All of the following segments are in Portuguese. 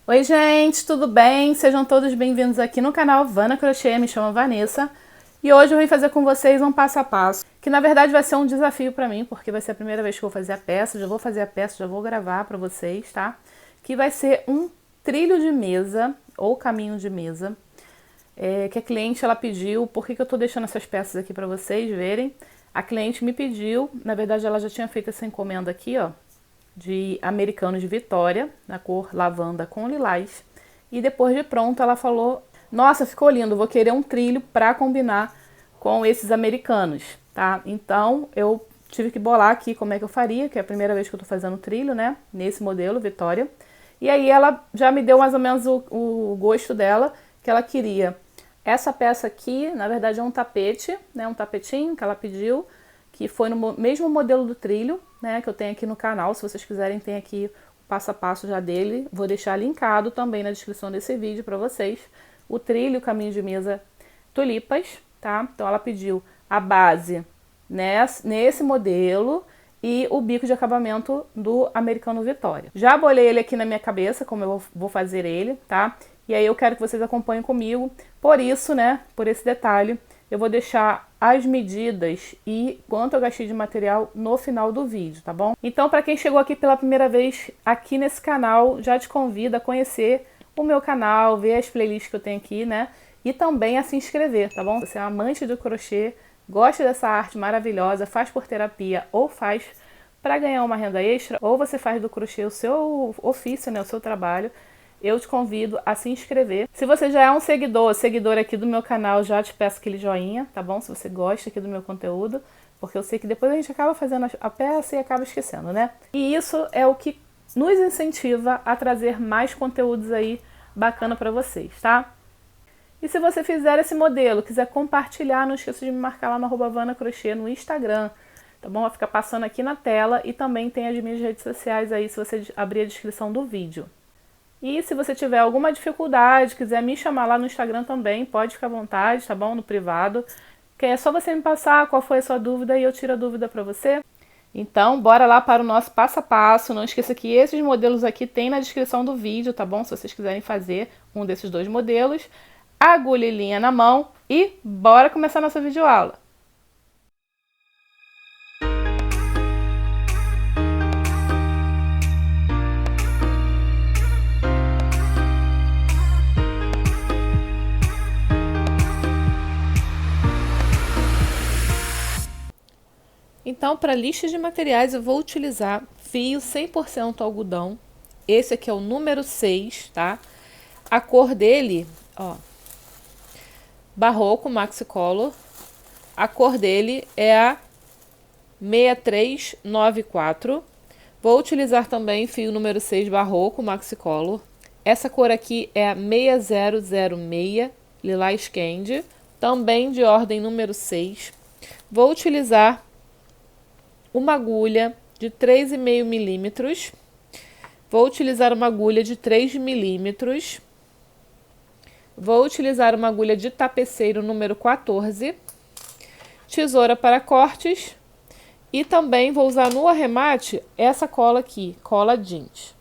Oi gente, tudo bem? Sejam todos bem-vindos aqui no canal Vana Crochê, me chamo Vanessa e hoje eu vim fazer com vocês um passo a passo, que na verdade vai ser um desafio para mim, porque vai ser a primeira vez que eu vou fazer a peça, já vou fazer a peça, já vou gravar para vocês, tá? Que vai ser um trilho de mesa, ou caminho de mesa, que a cliente ela pediu. Por que eu tô deixando essas peças aqui para vocês verem? A cliente me pediu, na verdade ela já tinha feito essa encomenda aqui, ó, de americanos de Vitória, na cor lavanda com lilás. E depois de pronto ela falou, nossa, ficou lindo, vou querer um trilho para combinar com esses americanos, tá? Então eu tive que bolar aqui como é que eu faria, que é a primeira vez que eu tô fazendo trilho, né? Nesse modelo, Vitória. E aí ela já me deu mais ou menos o gosto dela, que ela queria. Essa peça aqui, na verdade é um tapete, né? Um tapetinho que ela pediu, que foi no mesmo modelo do trilho, né, que eu tenho aqui no canal. Se vocês quiserem, tem aqui o passo a passo já dele. Vou deixar linkado também na descrição desse vídeo para vocês. O trilho, o caminho de mesa tulipas, tá? Então ela pediu a base nesse modelo e o bico de acabamento do americano Vitória. Já bolei ele aqui na minha cabeça, como eu vou fazer ele, tá? E aí eu quero que vocês acompanhem comigo. Por isso, né, por esse detalhe, eu vou deixar as medidas e quanto eu gastei de material no final do vídeo, tá bom? Então, para quem chegou aqui pela primeira vez aqui nesse canal, já te convido a conhecer o meu canal, ver as playlists que eu tenho aqui, né? E também a se inscrever, tá bom? Se você é amante do crochê, gosta dessa arte maravilhosa, faz por terapia ou faz para ganhar uma renda extra, ou você faz do crochê o seu ofício, né? O seu trabalho, eu te convido a se inscrever. Se você já é um seguidor aqui do meu canal, já te peço aquele joinha, tá bom? Se você gosta aqui do meu conteúdo, porque eu sei que depois a gente acaba fazendo a peça e acaba esquecendo, né? E isso é o que nos incentiva a trazer mais conteúdos aí bacana para vocês, tá? E se você fizer esse modelo, quiser compartilhar, não esqueça de me marcar lá no @vanacrochê no Instagram, tá bom? Vai ficar passando aqui na tela e também tem as minhas redes sociais aí, se você abrir a descrição do vídeo. E se você tiver alguma dificuldade, quiser me chamar lá no Instagram também, pode ficar à vontade, tá bom? No privado. Que é só você me passar qual foi a sua dúvida e eu tiro a dúvida para você. Então, bora lá para o nosso passo a passo. Não esqueça que esses modelos aqui tem na descrição do vídeo, tá bom? Se vocês quiserem fazer um desses dois modelos. Agulha e linha na mão e bora começar nossa videoaula. Então, para lista de materiais, eu vou utilizar fio 100% algodão. Esse aqui é o número 6, tá? A cor dele, ó, Barroco Maxi Color. A cor dele é a 6394. Vou utilizar também fio número 6 Barroco Maxi Color. Essa cor aqui é a 6006 Lilás Candy, também de ordem número 6. Vou utilizar uma agulha de 3,5 milímetros. Vou utilizar uma agulha de 3 milímetros. Vou utilizar uma agulha de tapeceiro número 14. Tesoura para cortes. E também vou usar no arremate essa cola aqui, cola jeans.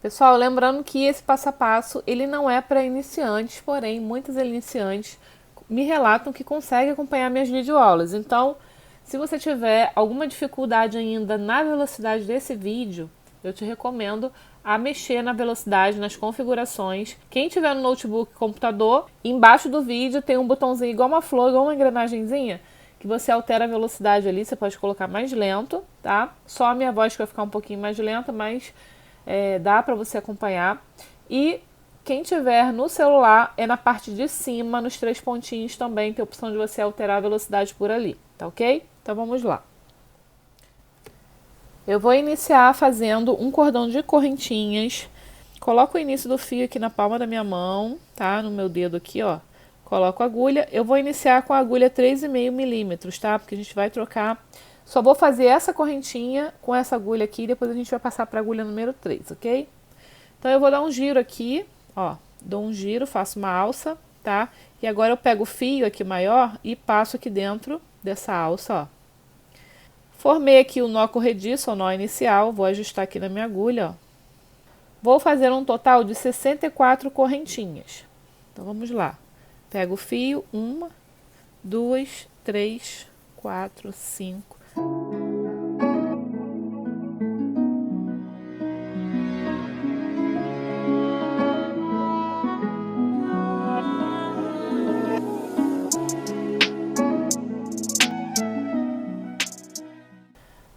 Pessoal, lembrando que esse passo a passo, ele não é para iniciantes, porém, muitos iniciantes me relatam que conseguem acompanhar minhas videoaulas. Então, se você tiver alguma dificuldade ainda na velocidade desse vídeo, eu te recomendo a mexer na velocidade, nas configurações. Quem tiver no notebook, computador, embaixo do vídeo tem um botãozinho igual uma flor, igual uma engrenagenzinha, que você altera a velocidade ali, você pode colocar mais lento, tá? Só a minha voz que vai ficar um pouquinho mais lenta, mas dá para você acompanhar. E quem tiver no celular, é na parte de cima, nos 3 pontinhos também, tem a opção de você alterar a velocidade por ali, tá ok? Então vamos lá. Eu vou iniciar fazendo um cordão de correntinhas. Coloco o início do fio aqui na palma da minha mão, tá? No meu dedo aqui, ó. Coloco a agulha. Eu vou iniciar com a agulha 3,5 milímetros, tá? Porque a gente vai trocar. Só vou fazer essa correntinha com essa agulha aqui e depois a gente vai passar para a agulha número 3, ok? Então eu vou dar um giro aqui, ó. Dou um giro, faço uma alça, tá? E agora eu pego o fio aqui maior e passo aqui dentro dessa alça, ó. Formei aqui o nó corrediço, o nó inicial, vou ajustar aqui na minha agulha, ó. Vou fazer um total de 64 correntinhas. Então, vamos lá. Pego o fio, 1, 2, 3, 4, 5.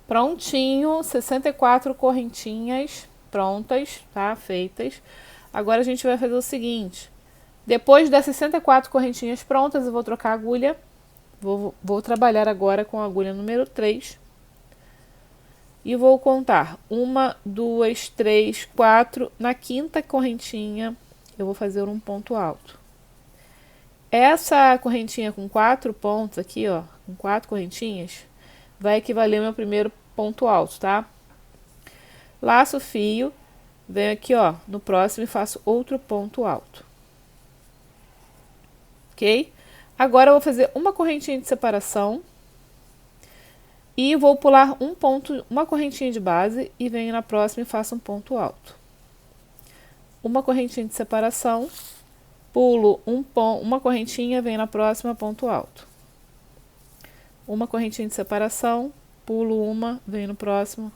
Prontinho, 64 correntinhas prontas, tá? Feitas. Agora a gente vai fazer o seguinte. Depois das 64 correntinhas prontas, eu vou trocar a agulha. Vou trabalhar agora com a agulha número 3. E vou contar 1, 2, 3, 4. Na quinta correntinha, eu vou fazer um ponto alto. Essa correntinha com 4 pontos aqui, ó, com 4 correntinhas, vai equivaler ao meu primeiro ponto alto, tá? Laço o fio, venho aqui, ó, no próximo e faço outro ponto alto. Ok? Agora eu vou fazer uma correntinha de separação e vou pular uma correntinha de base e venho na próxima e faço um ponto alto. Uma correntinha de separação, pulo uma correntinha, venho na próxima, ponto alto. Uma correntinha de separação, pulo uma, venho no próximo,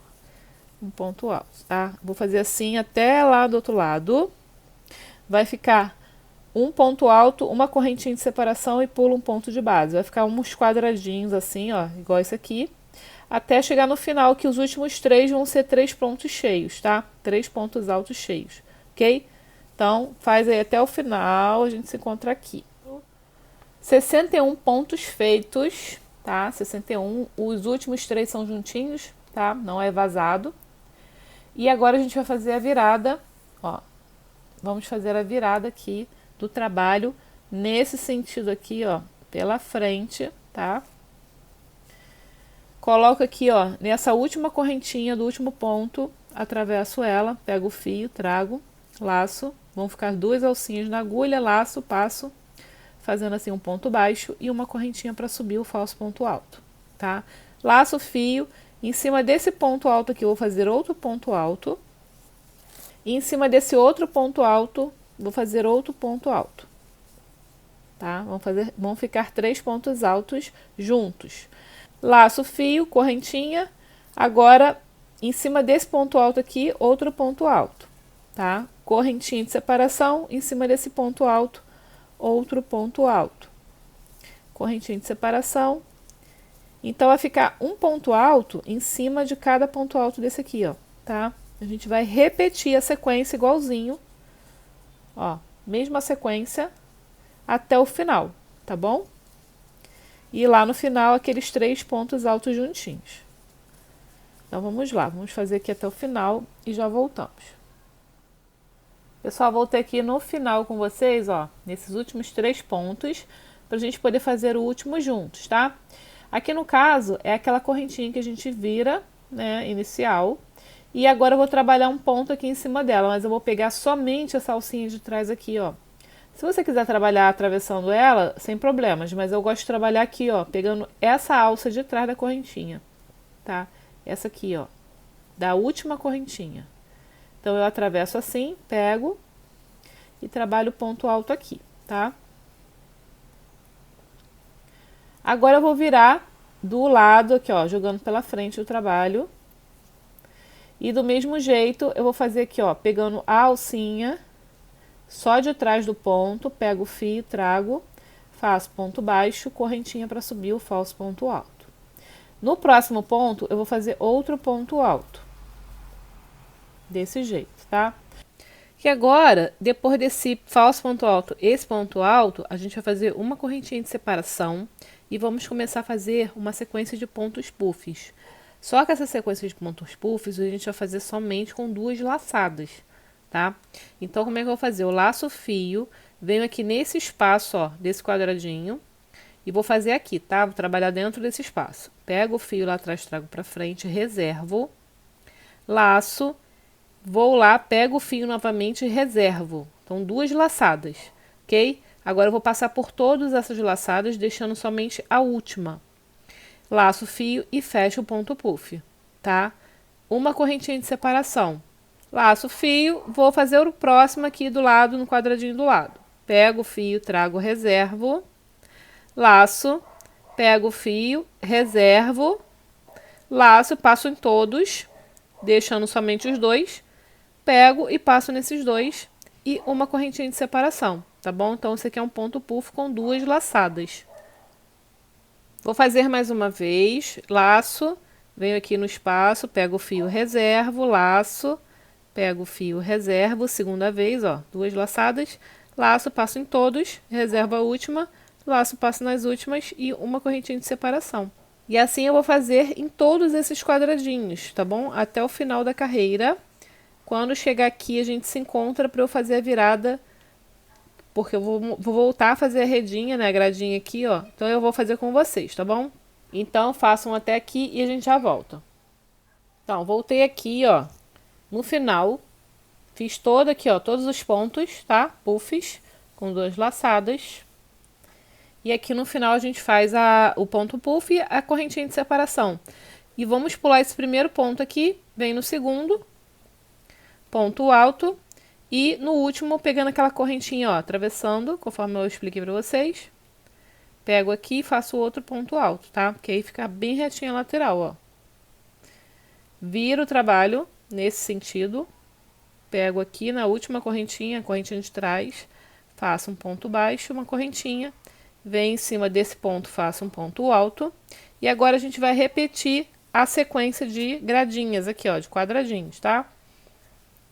um ponto alto, tá? Vou fazer assim até lá do outro lado. Vai ficar um ponto alto, uma correntinha de separação e pulo um ponto de base. Vai ficar uns quadradinhos assim, ó, igual esse aqui. Até chegar no final, que os últimos 3 vão ser 3 pontos cheios, tá? 3 pontos altos cheios, ok? Então, faz aí até o final, a gente se encontra aqui. 61 pontos feitos, tá? 61, os últimos 3 são juntinhos, tá? Não é vazado. E agora a gente vai fazer a virada, ó. Vamos fazer a virada aqui do trabalho nesse sentido aqui, ó, pela frente, tá? Coloco aqui, ó, nessa última correntinha do último ponto, atravesso ela, pego o fio, trago, laço, vão ficar 2 alcinhas na agulha, laço, passo, fazendo assim um ponto baixo e uma correntinha para subir o falso ponto alto, tá? Laço o fio, em cima desse ponto alto aqui eu vou fazer outro ponto alto, e em cima desse outro ponto alto, vou fazer outro ponto alto, tá? Vão ficar 3 pontos altos juntos. Laço o fio, correntinha, agora em cima desse ponto alto aqui, outro ponto alto, tá? Correntinha de separação, em cima desse ponto alto, outro ponto alto. Correntinha de separação. Então, vai ficar um ponto alto em cima de cada ponto alto desse aqui, ó, tá? A gente vai repetir a sequência igualzinho, ó, mesma sequência até o final, tá bom? E lá no final, aqueles 3 pontos altos juntinhos. Então, vamos lá, vamos fazer aqui até o final e já voltamos. Pessoal, voltei aqui no final com vocês, ó, nesses últimos 3 pontos, pra gente poder fazer o último juntos, tá? Aqui no caso, é aquela correntinha que a gente vira, né, inicial. E agora eu vou trabalhar um ponto aqui em cima dela, mas eu vou pegar somente essa alcinha de trás aqui, ó. Se você quiser trabalhar atravessando ela, sem problemas, mas eu gosto de trabalhar aqui, ó, pegando essa alça de trás da correntinha, tá? Essa aqui, ó, da última correntinha. Então, eu atravesso assim, pego e trabalho o ponto alto aqui, tá? Agora eu vou virar do lado aqui, ó, jogando pela frente o trabalho. E do mesmo jeito, eu vou fazer aqui, ó, pegando a alcinha, só de trás do ponto, pego o fio, trago, faço ponto baixo, correntinha para subir o falso ponto alto. No próximo ponto, eu vou fazer outro ponto alto. Desse jeito, tá? E agora, depois desse falso ponto alto, esse ponto alto, a gente vai fazer uma correntinha de separação e vamos começar a fazer uma sequência de pontos puffs. Só que essa sequência de pontos puffs a gente vai fazer somente com 2 laçadas, tá? Então, como é que eu vou fazer? Eu laço o fio, venho aqui nesse espaço, ó, desse quadradinho, e vou fazer aqui, tá? Vou trabalhar dentro desse espaço. Pego o fio lá atrás, trago pra frente, reservo, laço, vou lá, pego o fio novamente e reservo. Então, 2 laçadas, ok? Agora, eu vou passar por todas essas laçadas, deixando somente a última. Laço o fio e fecho o ponto puff, tá? Uma correntinha de separação. Laço o fio, vou fazer o próximo aqui do lado, no quadradinho do lado. Pego o fio, trago, reservo, laço, pego o fio, reservo, laço, passo em todos, deixando somente os dois, pego e passo nesses dois e uma correntinha de separação, tá bom? Então, esse aqui é um ponto puff com 2 laçadas. Vou fazer mais uma vez, laço, venho aqui no espaço, pego o fio, reservo, laço, pego o fio, reservo, segunda vez, ó, 2 laçadas, laço, passo em todos, reservo a última, laço, passo nas últimas e uma correntinha de separação. E assim eu vou fazer em todos esses quadradinhos, tá bom? Até o final da carreira. Quando chegar aqui, a gente se encontra para eu fazer a virada, porque eu vou voltar a fazer a redinha, né, a gradinha aqui, ó. Então eu vou fazer com vocês, tá bom? Então façam até aqui e a gente já volta. Então, voltei aqui, ó, no final, fiz todo aqui, ó, todos os pontos, tá? Puffs, com 2 laçadas. E aqui no final a gente faz o ponto puff e a correntinha de separação. E vamos pular esse primeiro ponto aqui, vem no segundo, ponto alto, e no último pegando aquela correntinha, ó, atravessando, conforme eu expliquei pra vocês. Pego aqui e faço outro ponto alto, tá? Porque aí fica bem retinho a lateral, ó. Viro o trabalho nesse sentido, pego aqui na última correntinha, a correntinha de trás, faço um ponto baixo, uma correntinha, venho em cima desse ponto, faço um ponto alto, e agora a gente vai repetir a sequência de gradinhas aqui, ó, de quadradinhos, tá?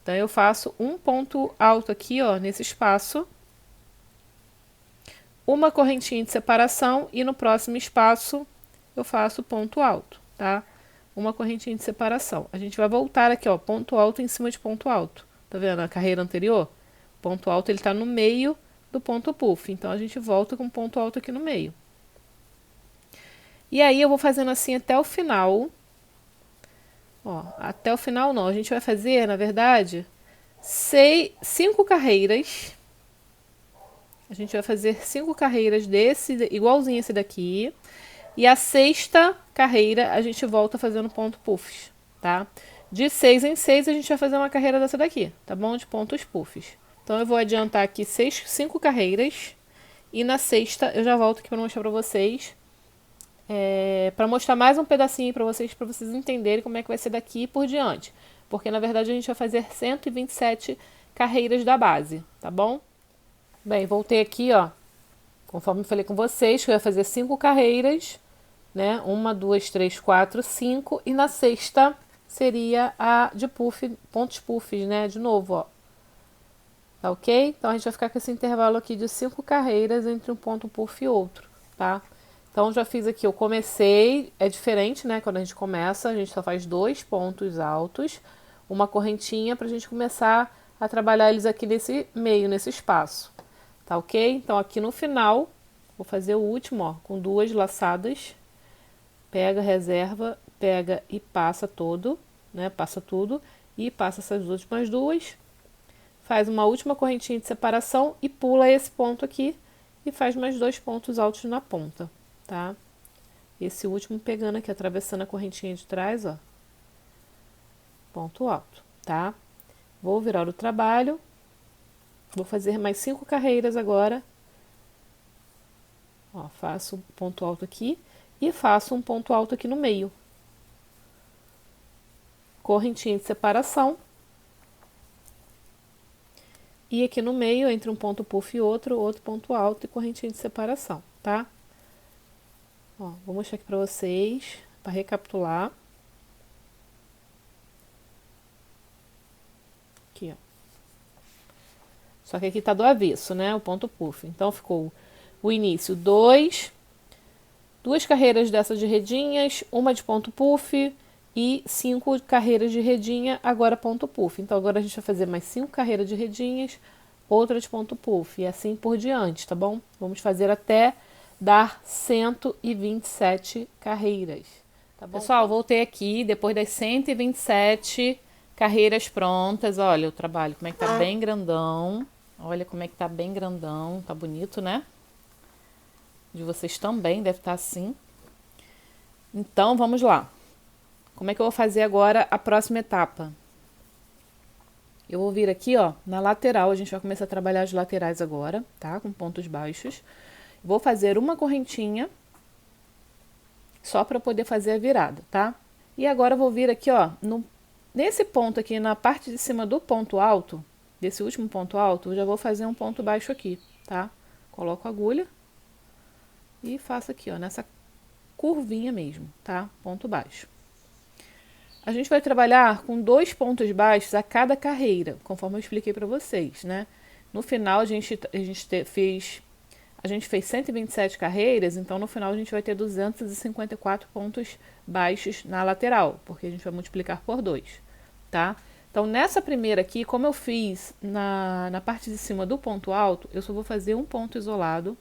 Então, eu faço um ponto alto aqui, ó, nesse espaço, uma correntinha de separação e no próximo espaço eu faço ponto alto, tá? Uma correntinha de separação. A gente vai voltar aqui, ó, ponto alto em cima de ponto alto. Tá vendo a carreira anterior? Ponto alto, ele tá no meio do ponto puff. Então, a gente volta com ponto alto aqui no meio. E aí, eu vou fazendo assim até o final. Ó, até o final não. A gente vai fazer, na verdade, 5 carreiras. A gente vai fazer 5 carreiras desse, igualzinho esse daqui. E a 6ª carreira, a gente volta fazendo ponto puffs, tá? De 6 em 6, a gente vai fazer uma carreira dessa daqui, tá bom? De pontos puffs. Então, eu vou adiantar aqui 5 carreiras. E na 6ª, eu já volto aqui para mostrar para vocês. Para mostrar mais um pedacinho para vocês entenderem como é que vai ser daqui por diante. Porque, na verdade, a gente vai fazer 127 carreiras da base, tá bom? Bem, voltei aqui, ó. Conforme eu falei com vocês, que eu ia fazer 5 carreiras, né? 1, 2, 3, 4, 5. E na 6ª seria a de puff, pontos puffs, né? De novo, ó. Tá ok? Então, a gente vai ficar com esse intervalo aqui de 5 carreiras entre um ponto puff e outro, tá? Então, já fiz aqui, eu comecei, é diferente, né? Quando a gente começa, a gente só faz 2 pontos altos, uma correntinha pra gente começar a trabalhar eles aqui nesse meio, nesse espaço. Tá ok? Então, aqui no final, vou fazer o último, ó, com 2 laçadas. Pega, reserva, pega e passa todo, né? Passa tudo e passa essas últimas 2. Faz uma última correntinha de separação e pula esse ponto aqui e faz mais 2 pontos altos na ponta, tá? Esse último pegando aqui, atravessando a correntinha de trás, ó. Ponto alto, tá? Vou virar o trabalho. Vou fazer mais 5 carreiras agora. Ó, faço um ponto alto aqui e faço um ponto alto aqui no meio. Correntinha de separação. E aqui no meio, entre um ponto puff e outro ponto alto e correntinha de separação, tá? Ó, vou mostrar aqui pra vocês, para recapitular. Aqui, ó. Só que aqui tá do avesso, né? O ponto puff. Então, ficou o início 2 carreiras dessas de redinhas, uma de ponto puff e 5 carreiras de redinha, agora ponto puff. Então, agora a gente vai fazer mais 5 carreiras de redinhas, outra de ponto puff e assim por diante, tá bom? Vamos fazer até dar 127 carreiras, tá bom? Pessoal, voltei aqui depois das 127 carreiras prontas. Olha o trabalho, como é que tá bem grandão. Olha como é que tá bem grandão, tá bonito, né? De vocês também deve estar assim. Então, vamos lá. Como é que eu vou fazer agora a próxima etapa? Eu vou vir aqui, ó, na lateral, a gente vai começar a trabalhar as laterais agora, tá? Com pontos baixos. Vou fazer uma correntinha, só para poder fazer a virada, tá? E agora eu vou vir aqui, ó, nesse ponto aqui, na parte de cima do ponto alto, desse último ponto alto, eu já vou fazer um ponto baixo aqui, tá? Coloco a agulha e faço aqui, ó, nessa curvinha mesmo, tá? Ponto baixo. A gente vai trabalhar com 2 pontos baixos a cada carreira, conforme eu expliquei para vocês, né? No final a gente fez 127 carreiras, então no final a gente vai ter 254 pontos baixos na lateral, porque a gente vai multiplicar por 2, tá? Então nessa primeira aqui, como eu fiz na parte de cima do ponto alto, eu só vou fazer um ponto isolado.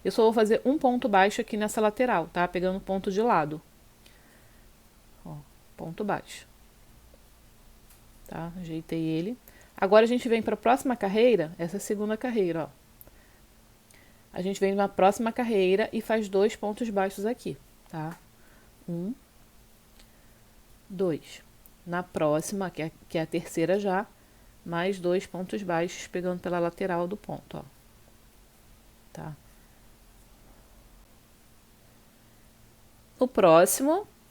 Eu só vou fazer um ponto baixo aqui nessa lateral, tá? Pegando ponto de lado. Ó, ponto baixo. Tá? Ajeitei ele. Agora a gente vem para a próxima carreira, essa segunda carreira, ó. A gente vem na próxima carreira e faz 2 pontos baixos aqui, tá? 1, 2. Na próxima, que é a terceira já, mais 2 pontos baixos pegando pela lateral do ponto, ó. Tá?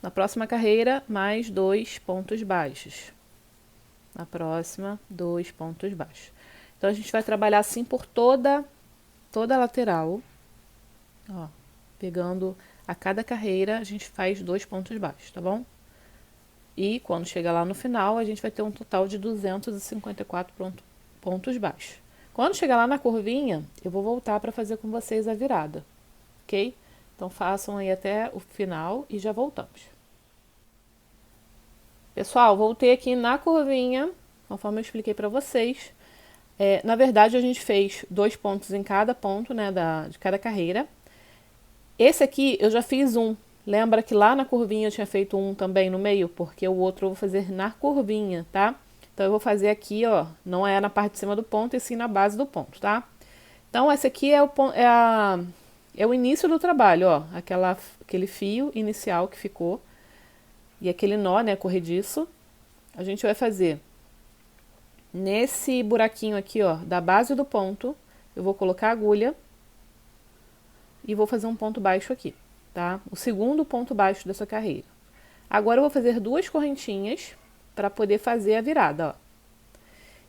Na próxima carreira, mais 2 pontos baixos. Na próxima, 2 pontos baixos. Então, a gente vai trabalhar assim por toda a lateral. Ó, pegando a cada carreira, a gente faz 2 pontos baixos, tá bom? E quando chegar lá no final, a gente vai ter um total de 254 pontos baixos. Quando chegar lá na curvinha, eu vou voltar para fazer com vocês a virada, ok? Então, façam aí até o final e já voltamos. Pessoal, voltei aqui na curvinha, conforme eu expliquei para vocês. Na verdade, a gente fez 2 pontos em cada ponto, né, de cada carreira. Esse aqui eu já fiz um. Lembra que lá na curvinha eu tinha feito um também no meio? Porque o outro eu vou fazer na curvinha, tá? Então, eu vou fazer aqui, ó, não é na parte de cima do ponto, e sim na base do ponto, tá? Então, esse aqui é o início do trabalho, ó, aquele fio inicial que ficou e aquele nó, né, corrediço. A gente vai fazer nesse buraquinho aqui, ó, da base do ponto, eu vou colocar a agulha e vou fazer um ponto baixo aqui, tá? O segundo ponto baixo dessa carreira. Agora eu vou fazer 2 correntinhas para poder fazer a virada, ó.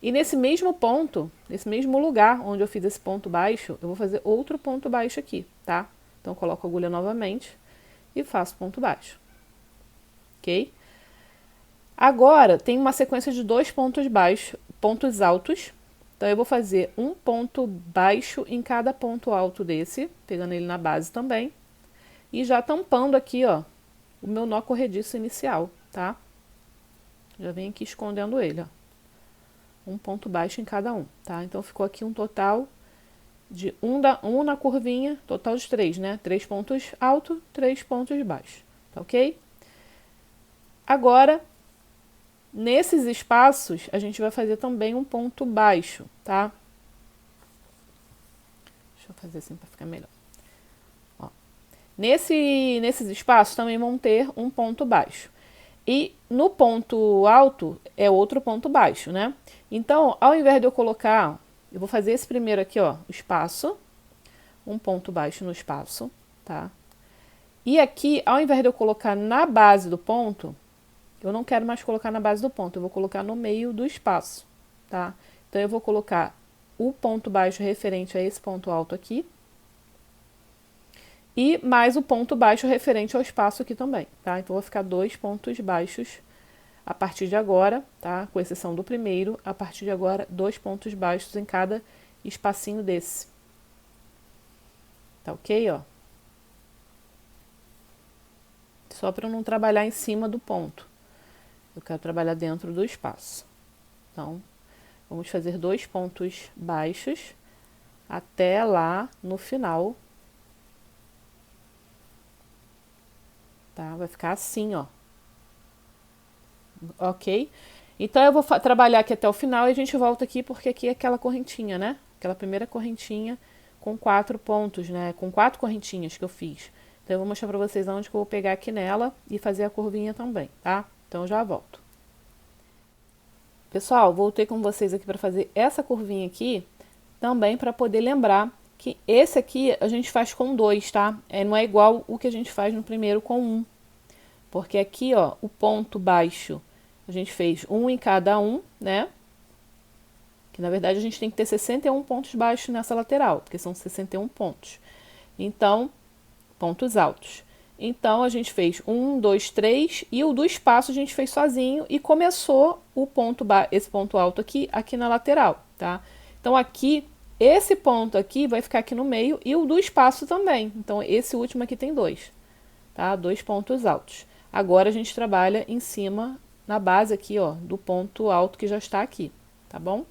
E nesse mesmo ponto, nesse mesmo lugar onde eu fiz esse ponto baixo, eu vou fazer outro ponto baixo aqui, tá? Então, eu coloco a agulha novamente e faço ponto baixo. Ok? Agora, tem uma sequência de 2 pontos baixos, pontos altos. Então, eu vou fazer um ponto baixo em cada ponto alto desse, pegando ele na base também. E já tampando aqui, ó, o meu nó corrediço inicial, tá? Já venho aqui escondendo ele, ó. Um ponto baixo em cada um, tá? Então, ficou aqui um total de um na curvinha, total de 3, né? 3 pontos altos, 3 pontos baixos, tá ok? Agora, nesses espaços, a gente vai fazer também um ponto baixo, tá? Deixa eu fazer assim para ficar melhor. Ó. Nesses espaços também vão ter um ponto baixo. E no ponto alto é outro ponto baixo, né? Então, ao invés de eu colocar, eu vou fazer esse primeiro aqui, ó, o espaço, um ponto baixo no espaço, tá? E aqui, ao invés de eu colocar na base do ponto, eu não quero mais colocar na base do ponto, eu vou colocar no meio do espaço, tá? Então, eu vou colocar o ponto baixo referente a esse ponto alto aqui, e mais o ponto baixo referente ao espaço aqui também, tá? Então, vou ficar 2 pontos baixos a partir de agora, tá? Com exceção do primeiro, a partir de agora, 2 pontos baixos em cada espacinho desse. Tá ok, ó? Só para eu não trabalhar em cima do ponto. Eu quero trabalhar dentro do espaço. Então, vamos fazer 2 pontos baixos até lá no final. Tá? Vai ficar assim, ó. Ok? Então, eu vou trabalhar aqui até o final e a gente volta aqui, porque aqui é aquela correntinha, né? Aquela primeira correntinha com 4 pontos, né? Com 4 correntinhas que eu fiz. Então, eu vou mostrar pra vocês onde que eu vou pegar aqui nela e fazer a curvinha também, tá? Então, eu já volto. Pessoal, voltei com vocês aqui para fazer essa curvinha aqui, também para poder lembrar que esse aqui a gente faz com 2, tá? Não é igual o que a gente faz no primeiro com 1. Porque aqui, ó, o ponto baixo, a gente fez 1 em cada um, né? Que na verdade a gente tem que ter 61 pontos baixos nessa lateral, porque são 61 pontos. Então, pontos altos. Então, a gente fez 1, 2, 3 e o do espaço a gente fez sozinho e começou o ponto esse ponto alto aqui na lateral, tá? Então, aqui, esse ponto aqui vai ficar aqui no meio e o do espaço também. Então, esse último aqui tem 2, tá? 2 pontos altos. Agora, a gente trabalha em cima, na base aqui, ó, do ponto alto que já está aqui, tá bom?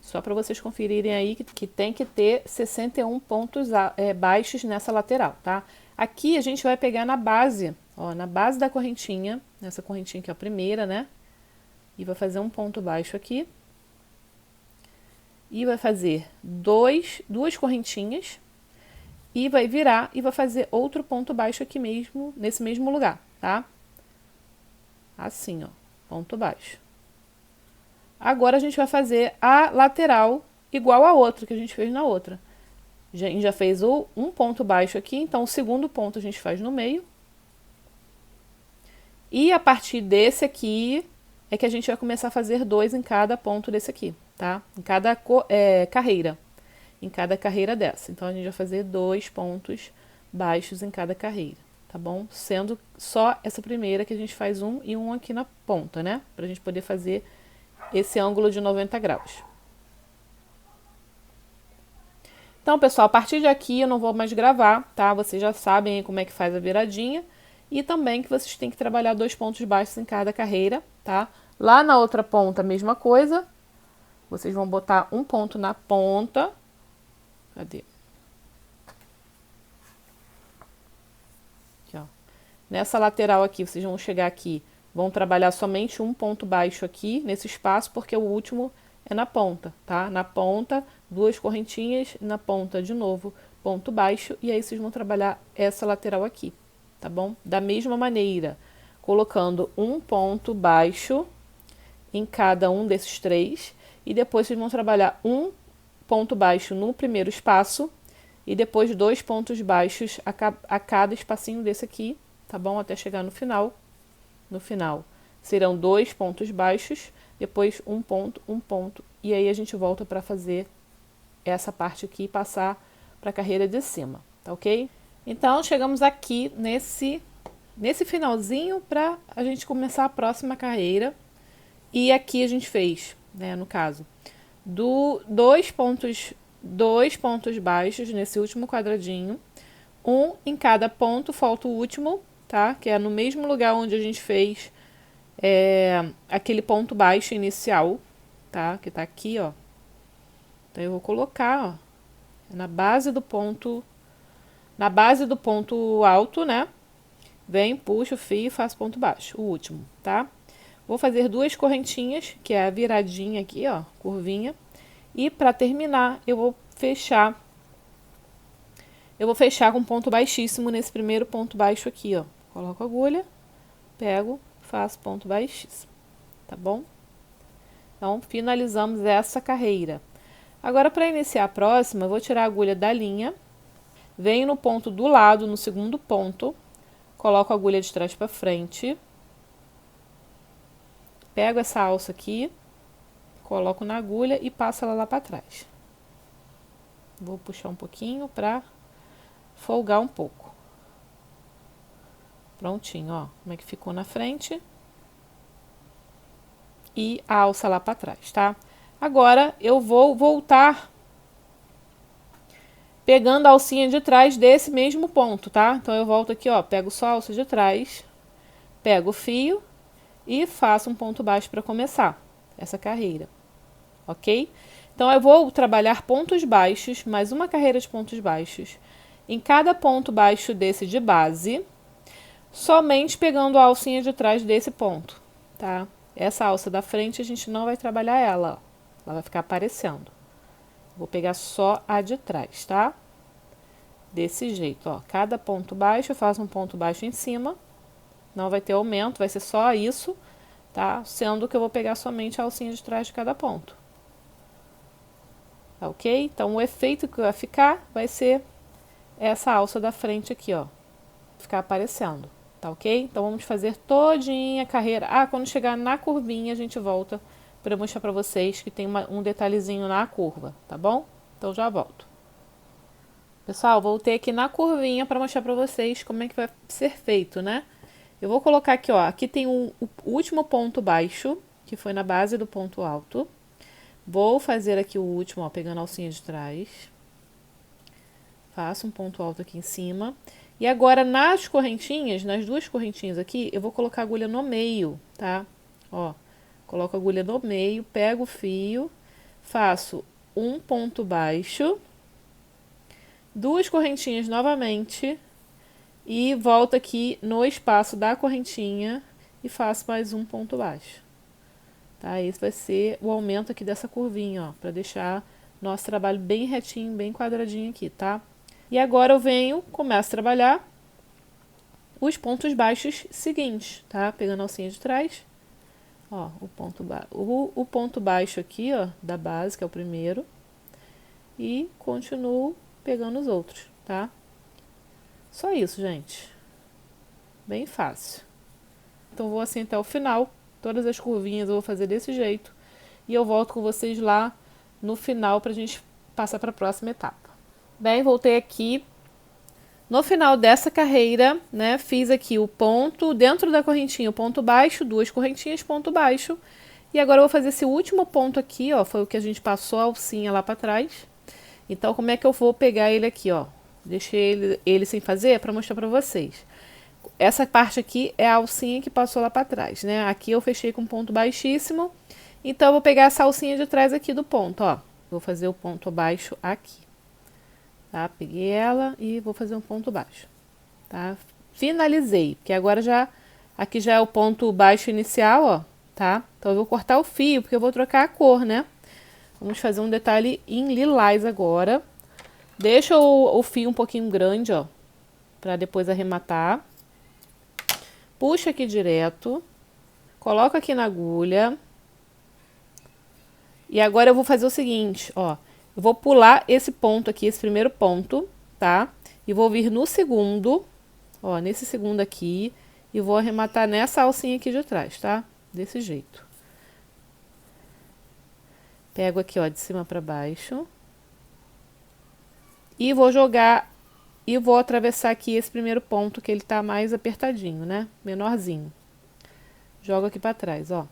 Só para vocês conferirem aí que tem que ter 61 pontos baixos nessa lateral, tá? Aqui a gente vai pegar na base, ó, na base da correntinha, nessa correntinha que é a primeira, né? E vai fazer um ponto baixo aqui. E vai fazer duas correntinhas. E vai virar e vai fazer outro ponto baixo aqui mesmo, nesse mesmo lugar, tá? Assim, ó, ponto baixo. Agora a gente vai fazer a lateral igual a outra que a gente fez na outra. A gente já fez um ponto baixo aqui, então o segundo ponto a gente faz no meio. E a partir desse aqui é que a gente vai começar a fazer 2 em cada ponto desse aqui, tá? Em cada carreira. Em cada carreira dessa. Então a gente vai fazer 2 pontos baixos em cada carreira, tá bom? Sendo só essa primeira que a gente faz um e um aqui na ponta, né? Pra gente poder fazer esse ângulo de 90 graus. Então, pessoal, a partir de aqui eu não vou mais gravar, tá? Vocês já sabem aí como é que faz a viradinha. E também que vocês têm que trabalhar 2 pontos baixos em cada carreira, tá? Lá na outra ponta, a mesma coisa. Vocês vão botar um ponto na ponta. Cadê? Aqui, ó. Nessa lateral aqui, vocês vão chegar aqui, vão trabalhar somente um ponto baixo aqui, nesse espaço, porque o último é na ponta, tá? Na ponta, 2 correntinhas, na ponta de novo, ponto baixo, e aí vocês vão trabalhar essa lateral aqui, tá bom? Da mesma maneira, colocando um ponto baixo em cada um desses 3, e depois vocês vão trabalhar um ponto baixo no primeiro espaço, e depois 2 pontos baixos a cada espacinho desse aqui, tá bom? Até chegar no final. No final, serão 2 pontos baixos, depois um ponto, e aí a gente volta para fazer essa parte aqui e passar para a carreira de cima, tá ok? Então, chegamos aqui nesse finalzinho para a gente começar a próxima carreira. E aqui a gente fez, né, no caso, 2 pontos baixos nesse último quadradinho, um em cada ponto, falta o último, tá? Que é no mesmo lugar onde a gente fez aquele ponto baixo inicial, tá? Que tá aqui, ó. Então, eu vou colocar, ó, na base do ponto alto, né? Vem, puxo o fio e faço ponto baixo, o último, tá? Vou fazer 2 correntinhas, que é a viradinha aqui, ó, curvinha. E para terminar, eu vou fechar com ponto baixíssimo nesse primeiro ponto baixo aqui, ó. Coloco a agulha, pego, faço ponto baixíssimo, tá bom? Então, finalizamos essa carreira. Agora, para iniciar a próxima, eu vou tirar a agulha da linha, venho no ponto do lado, no segundo ponto, coloco a agulha de trás para frente, pego essa alça aqui, coloco na agulha e passo ela lá para trás. Vou puxar um pouquinho para folgar um pouco. Prontinho, ó, como é que ficou na frente. E a alça lá para trás, tá? Agora, eu vou voltar pegando a alcinha de trás desse mesmo ponto, tá? Então, eu volto aqui, ó, pego só a alça de trás, pego o fio e faço um ponto baixo para começar essa carreira, ok? Então, eu vou trabalhar pontos baixos, mais uma carreira de pontos baixos, em cada ponto baixo desse de base, somente pegando a alcinha de trás desse ponto, tá? Essa alça da frente, a gente não vai trabalhar ela, ó. Ela vai ficar aparecendo. Vou pegar só a de trás, tá? Desse jeito, ó. Cada ponto baixo, eu faço um ponto baixo em cima. Não vai ter aumento, vai ser só isso. tá? Sendo que eu vou pegar somente a alcinha de trás de cada ponto. Tá ok? Então, o efeito que vai ficar vai ser essa alça da frente aqui, ó. Ficar aparecendo, tá ok? Então, vamos fazer todinha a carreira. Ah, quando chegar na curvinha, a gente volta para mostrar para vocês que tem um detalhezinho na curva, tá bom? Então, já volto. Pessoal, voltei aqui na curvinha para mostrar para vocês como é que vai ser feito, né? Eu vou colocar aqui, ó, aqui tem o último ponto baixo, que foi na base do ponto alto. Vou fazer aqui o último, ó, pegando a alcinha de trás. Faço um ponto alto aqui em cima. E agora, nas correntinhas, nas duas correntinhas aqui, eu vou colocar a agulha no meio, tá? Ó, coloco a agulha no meio, pego o fio, faço um ponto baixo, duas correntinhas novamente e volto aqui no espaço da correntinha e faço mais um ponto baixo. Tá? Esse vai ser o aumento aqui dessa curvinha, ó, para deixar nosso trabalho bem retinho, bem quadradinho aqui, tá? E agora eu venho, começo a trabalhar os pontos baixos seguintes, tá? Pegando a alcinha de trás, ó, o ponto baixo aqui, ó, da base, que é o primeiro, e continuo pegando os outros, tá? Só isso, gente. Bem fácil. Então, vou assim até o final. Todas as curvinhas eu vou fazer desse jeito. E eu volto com vocês lá no final pra gente passar para a próxima etapa. Bem, voltei aqui. No final dessa carreira, né, fiz aqui o ponto, dentro da correntinha, o ponto baixo, duas correntinhas, ponto baixo. E agora eu vou fazer esse último ponto aqui, ó, foi o que a gente passou a alcinha lá para trás. Então, como é que eu vou pegar ele aqui, ó? Deixei ele sem fazer para mostrar para vocês. Essa parte aqui é a alcinha que passou lá para trás, né? Aqui eu fechei com ponto baixíssimo. Então, eu vou pegar essa alcinha de trás aqui do ponto, ó. Vou fazer o ponto baixo aqui. Tá? Peguei ela e vou fazer um ponto baixo. Tá? Finalizei, porque agora já... Aqui já é o ponto baixo inicial, ó. Tá? Então, eu vou cortar o fio, porque eu vou trocar a cor, né? Vamos fazer um detalhe em lilás agora. Deixa o fio um pouquinho grande, ó. Pra depois arrematar. Puxa aqui direto, coloca aqui na agulha. E agora eu vou fazer o seguinte, ó. Eu vou pular esse ponto aqui, esse primeiro ponto, tá? E vou vir no segundo, ó, nesse segundo aqui. E vou arrematar nessa alcinha aqui de trás, tá? Desse jeito. Pego aqui, ó, de cima pra baixo. E vou jogar... E vou atravessar aqui esse primeiro ponto, que ele tá mais apertadinho, né? Menorzinho. Jogo aqui pra trás, ó.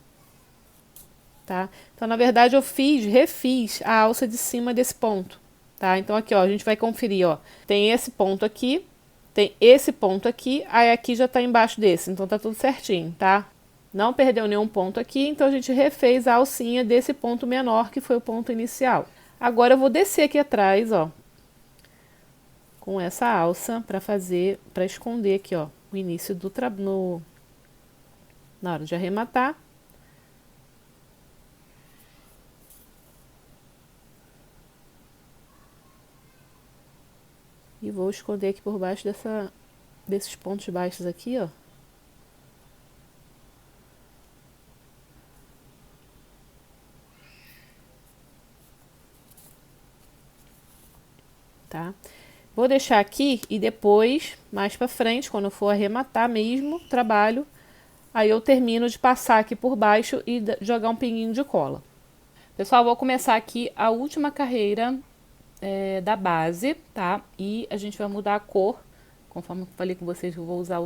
Tá? Então, na verdade, eu refiz a alça de cima desse ponto, tá? Então, aqui, ó, a gente vai conferir, ó. Tem esse ponto aqui, tem esse ponto aqui, aí aqui já tá embaixo desse, então tá tudo certinho, tá? Não perdeu nenhum ponto aqui, então a gente refez a alcinha desse ponto menor, que foi o ponto inicial. Agora, eu vou descer aqui atrás, ó, com essa alça para esconder aqui, ó, o início do trabalho, na hora de arrematar. E vou esconder aqui por baixo desses pontos baixos aqui, ó. Tá? Vou deixar aqui e depois, mais pra frente, quando eu for arrematar mesmo o trabalho, aí eu termino de passar aqui por baixo e jogar um pinguinho de cola. Pessoal, vou começar aqui a última carreira da base, tá? E a gente vai mudar a cor, conforme eu falei com vocês, eu vou usar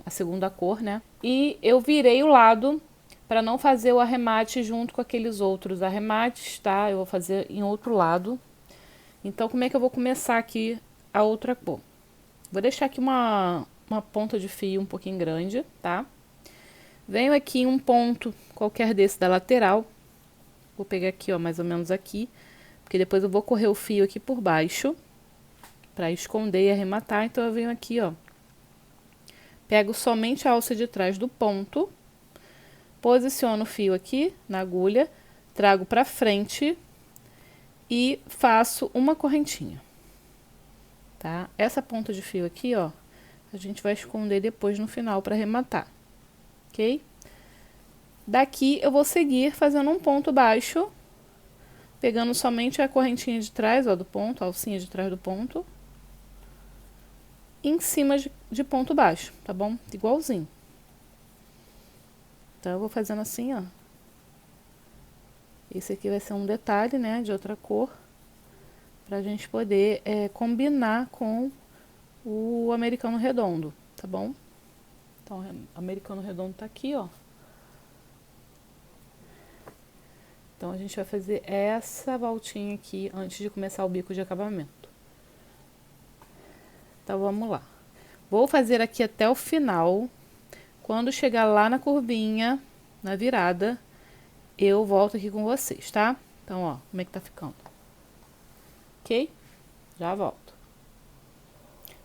a segunda cor, né? E eu virei o lado para não fazer o arremate junto com aqueles outros arremates, tá? Eu vou fazer em outro lado. Então, como é que eu vou começar aqui a outra cor? Vou deixar aqui uma ponta de fio um pouquinho grande, tá? Venho aqui em um ponto qualquer desse da lateral. Vou pegar aqui, ó, mais ou menos aqui. Porque depois eu vou correr o fio aqui por baixo. Pra esconder e arrematar. Então, eu venho aqui, ó. Pego somente a alça de trás do ponto. Posiciono o fio aqui na agulha. Trago pra frente. E faço uma correntinha, tá? Essa ponta de fio aqui, ó, a gente vai esconder depois no final para arrematar, ok? Daqui eu vou seguir fazendo um ponto baixo, pegando somente a correntinha de trás, ó, do ponto, a alcinha de trás do ponto, em cima de ponto baixo, tá bom? Igualzinho. Então, eu vou fazendo assim, ó. Esse aqui vai ser um detalhe, né, de outra cor, pra gente poder combinar com o americano redondo, tá bom? Então, o americano redondo tá aqui, ó. Então, a gente vai fazer essa voltinha aqui antes de começar o bico de acabamento. Então, vamos lá. Vou fazer aqui até o final. Quando chegar lá na curvinha, na virada, eu volto aqui com vocês, tá? Então, ó, como é que tá ficando. Ok? Já volto.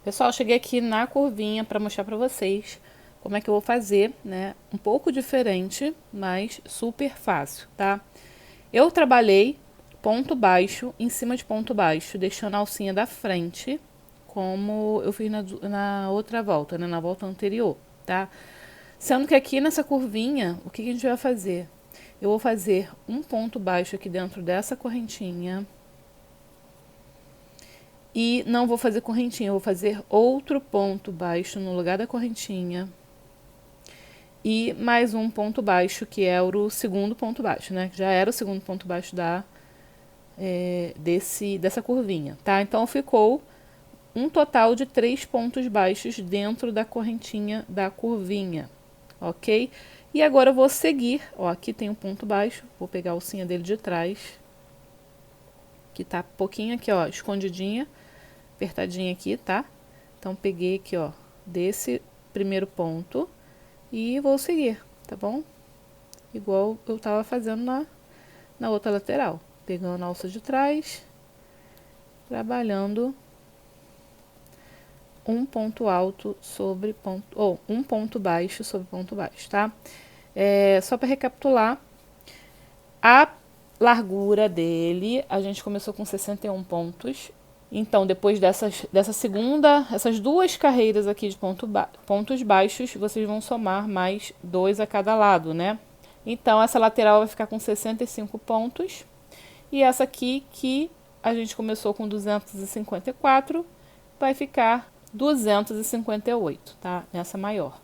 Pessoal, cheguei aqui na curvinha para mostrar para vocês como é que eu vou fazer, né? Um pouco diferente, mas super fácil, tá? Eu trabalhei ponto baixo em cima de ponto baixo, deixando a alcinha da frente, como eu fiz na outra volta, né? Na volta anterior, tá? Sendo que aqui nessa curvinha, o que a gente vai fazer? Eu vou fazer um ponto baixo aqui dentro dessa correntinha. E não vou fazer correntinha, eu vou fazer outro ponto baixo no lugar da correntinha. E mais um ponto baixo, que é o segundo ponto baixo, né? Já era o segundo ponto baixo dessa curvinha, tá? Então, ficou um total de 3 pontos baixos dentro da correntinha da curvinha, ok? E agora eu vou seguir, ó, aqui tem um ponto baixo, vou pegar a alcinha dele de trás, que tá pouquinho aqui, ó, escondidinha, apertadinha aqui, tá? Então, peguei aqui, ó, desse primeiro ponto e vou seguir, tá bom? Igual eu tava fazendo na outra lateral. Pegando a alça de trás, trabalhando um ponto alto sobre ponto, ou um ponto baixo sobre ponto baixo, tá? Só para recapitular, a largura dele, a gente começou com 61 pontos. Então, depois essas duas carreiras aqui de pontos baixos, vocês vão somar mais 2 a cada lado, né? Então, essa lateral vai ficar com 65 pontos. E essa aqui, que a gente começou com 254, vai ficar 258, tá? Nessa maior.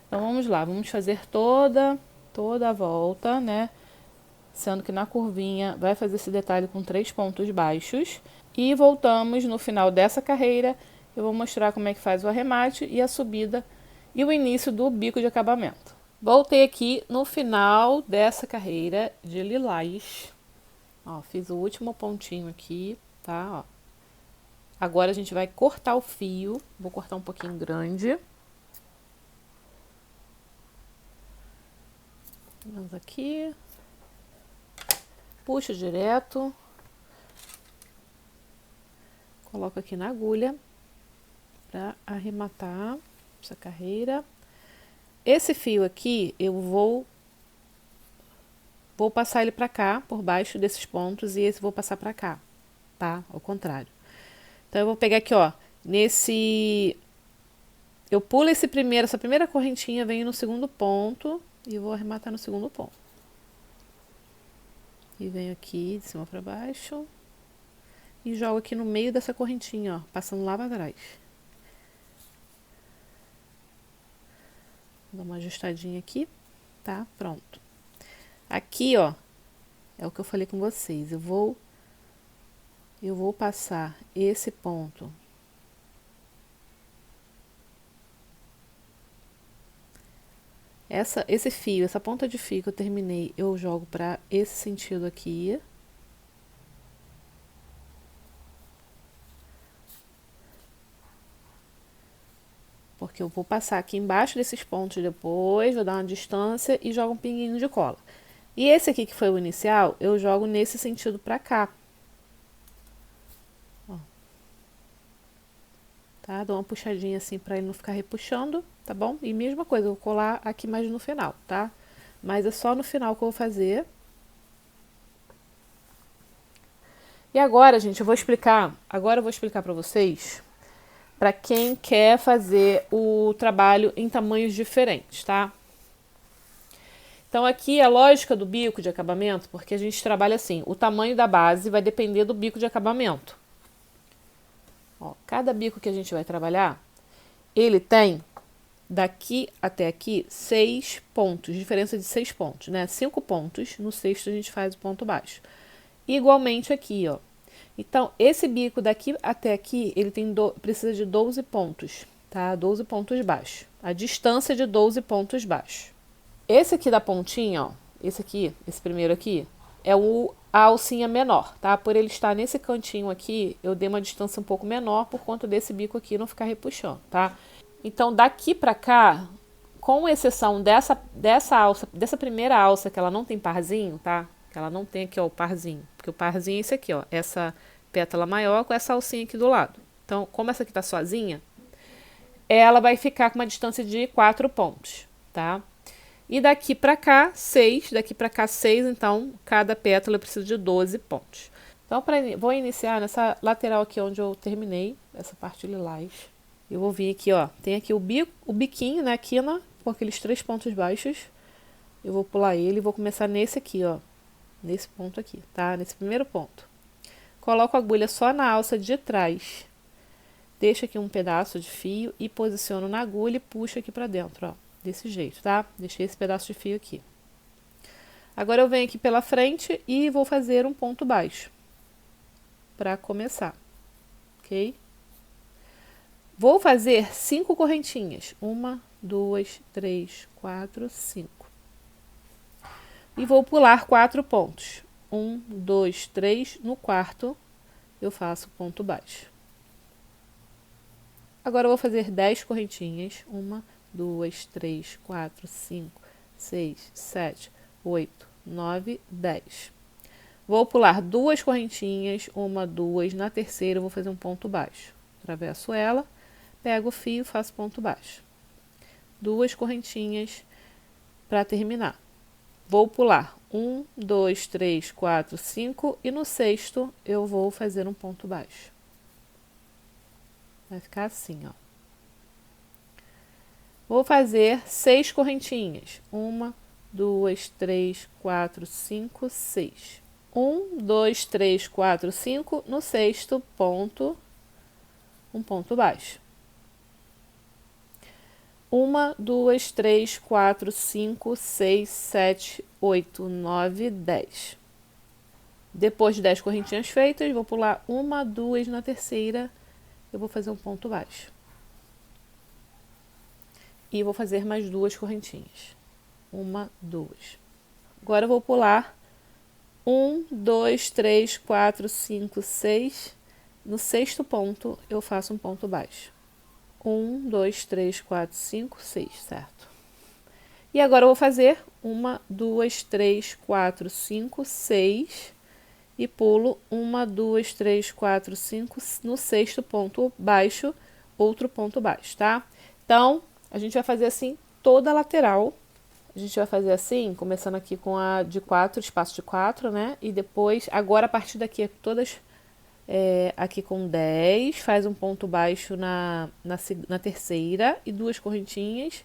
Então, vamos lá, vamos fazer toda a volta, né? Sendo que na curvinha vai fazer esse detalhe com 3 pontos baixos. E voltamos no final dessa carreira, eu vou mostrar como é que faz o arremate e a subida e o início do bico de acabamento. Voltei aqui no final dessa carreira de lilás. Ó, fiz o último pontinho aqui, tá? Ó. Agora a gente vai cortar o fio, vou cortar um pouquinho grande. Vamos aqui. Puxo direto. Coloco aqui na agulha para arrematar essa carreira. Esse fio aqui eu vou passar ele para cá, por baixo desses pontos, e esse vou passar para cá, tá? Ao contrário. Então eu vou pegar aqui, ó, eu pulo essa primeira correntinha, venho no segundo ponto e vou arrematar no segundo ponto. E venho aqui de cima para baixo. E jogo aqui no meio dessa correntinha, ó, passando lá para trás. Dá uma ajustadinha aqui, tá? Pronto. Aqui, ó, é o que eu falei com vocês. Eu vou passar esse ponto. Esse fio, essa ponta de fio que eu terminei, eu jogo para esse sentido aqui. Porque eu vou passar aqui embaixo desses pontos depois, vou dar uma distância e jogo um pinguinho de cola. E esse aqui que foi o inicial, eu jogo nesse sentido pra cá. Ó. Tá? Dou uma puxadinha assim pra ele não ficar repuxando, tá bom? E mesma coisa, eu vou colar aqui mais no final, tá? Mas é só no final que eu vou fazer. E agora, gente, eu vou explicar pra vocês, para quem quer fazer o trabalho em tamanhos diferentes, tá? Então aqui a lógica do bico de acabamento, porque a gente trabalha assim, o tamanho da base vai depender do bico de acabamento. Ó, cada bico que a gente vai trabalhar, ele tem daqui até aqui 6 pontos, diferença de 6 pontos, né? 5 pontos, no sexto a gente faz o ponto baixo. Igualmente aqui, ó. Então, esse bico daqui até aqui, ele precisa de 12 pontos, tá? 12 pontos baixos. A distância de 12 pontos baixos. Esse aqui da pontinha, ó, esse aqui, esse primeiro aqui, é a alcinha menor, tá? Por ele estar nesse cantinho aqui, eu dei uma distância um pouco menor por conta desse bico aqui não ficar repuxando, tá? Então, daqui pra cá, com exceção dessa alça, dessa primeira alça que ela não tem parzinho, tá? Que ela não tem aqui, ó, o parzinho. Porque o parzinho é esse aqui, ó. Essa pétala maior com essa alcinha aqui do lado. Então, como essa aqui tá sozinha, ela vai ficar com uma distância de 4 pontos, tá? E daqui pra cá, 6. Daqui pra cá, 6. Então, cada pétala precisa de 12 pontos. Então, vou iniciar nessa lateral aqui onde eu terminei, essa parte lilás. Eu vou vir aqui, ó, tem aqui o biquinho, né, aqui com aqueles 3 pontos baixos. Eu vou pular ele e vou começar nesse aqui, ó, nesse ponto aqui, tá? Nesse primeiro ponto. Coloco a agulha só na alça de trás. Deixo aqui um pedaço de fio e posiciono na agulha e puxo aqui pra dentro, ó, desse jeito, tá? Deixei esse pedaço de fio aqui. Agora eu venho aqui pela frente e vou fazer um ponto baixo pra começar, ok? Vou fazer 5 correntinhas. 1, 2, 3, 4, 5. E vou pular 4 pontos. 1, 2, 3. No quarto, eu faço ponto baixo. Agora eu vou fazer 10 correntinhas. 1, 2, 3, 4, 5, 6, 7, 8, 9, 10. Vou pular 2 correntinhas. 1, 2. Na terceira, eu vou fazer um ponto baixo. Atravesso ela. Pego o fio, faço ponto baixo. 2 correntinhas para terminar. Vou pular 1, 2, 3, 4, 5 e no sexto eu vou fazer um ponto baixo. Vai ficar assim, ó. Vou fazer 6 correntinhas. 1, 2, 3, 4, 5, 6. 1, 2, 3, 4, 5. No sexto ponto, um ponto baixo. 1, 2, 3, 4, 5, 6, 7, 8, 9, 10. Depois de 10 correntinhas feitas, vou pular 1, 2 na terceira. Eu vou fazer um ponto baixo. E vou fazer mais 2 correntinhas. 1, 2. Agora eu vou pular 1, 2, 3, 4, 5, 6. No sexto ponto, eu faço um ponto baixo. 1, 2, 3, 4, 5, 6, certo? E agora eu vou fazer 1, 2, 3, 4, 5, 6 e pulo 1, 2, 3, 4, 5 no sexto ponto baixo, outro ponto baixo, tá? Então, a gente vai fazer assim toda a lateral. A gente vai fazer assim, começando aqui com a de 4, espaço de 4, né? E depois, agora a partir daqui, todas aqui com 10, faz um ponto baixo na terceira e 2 correntinhas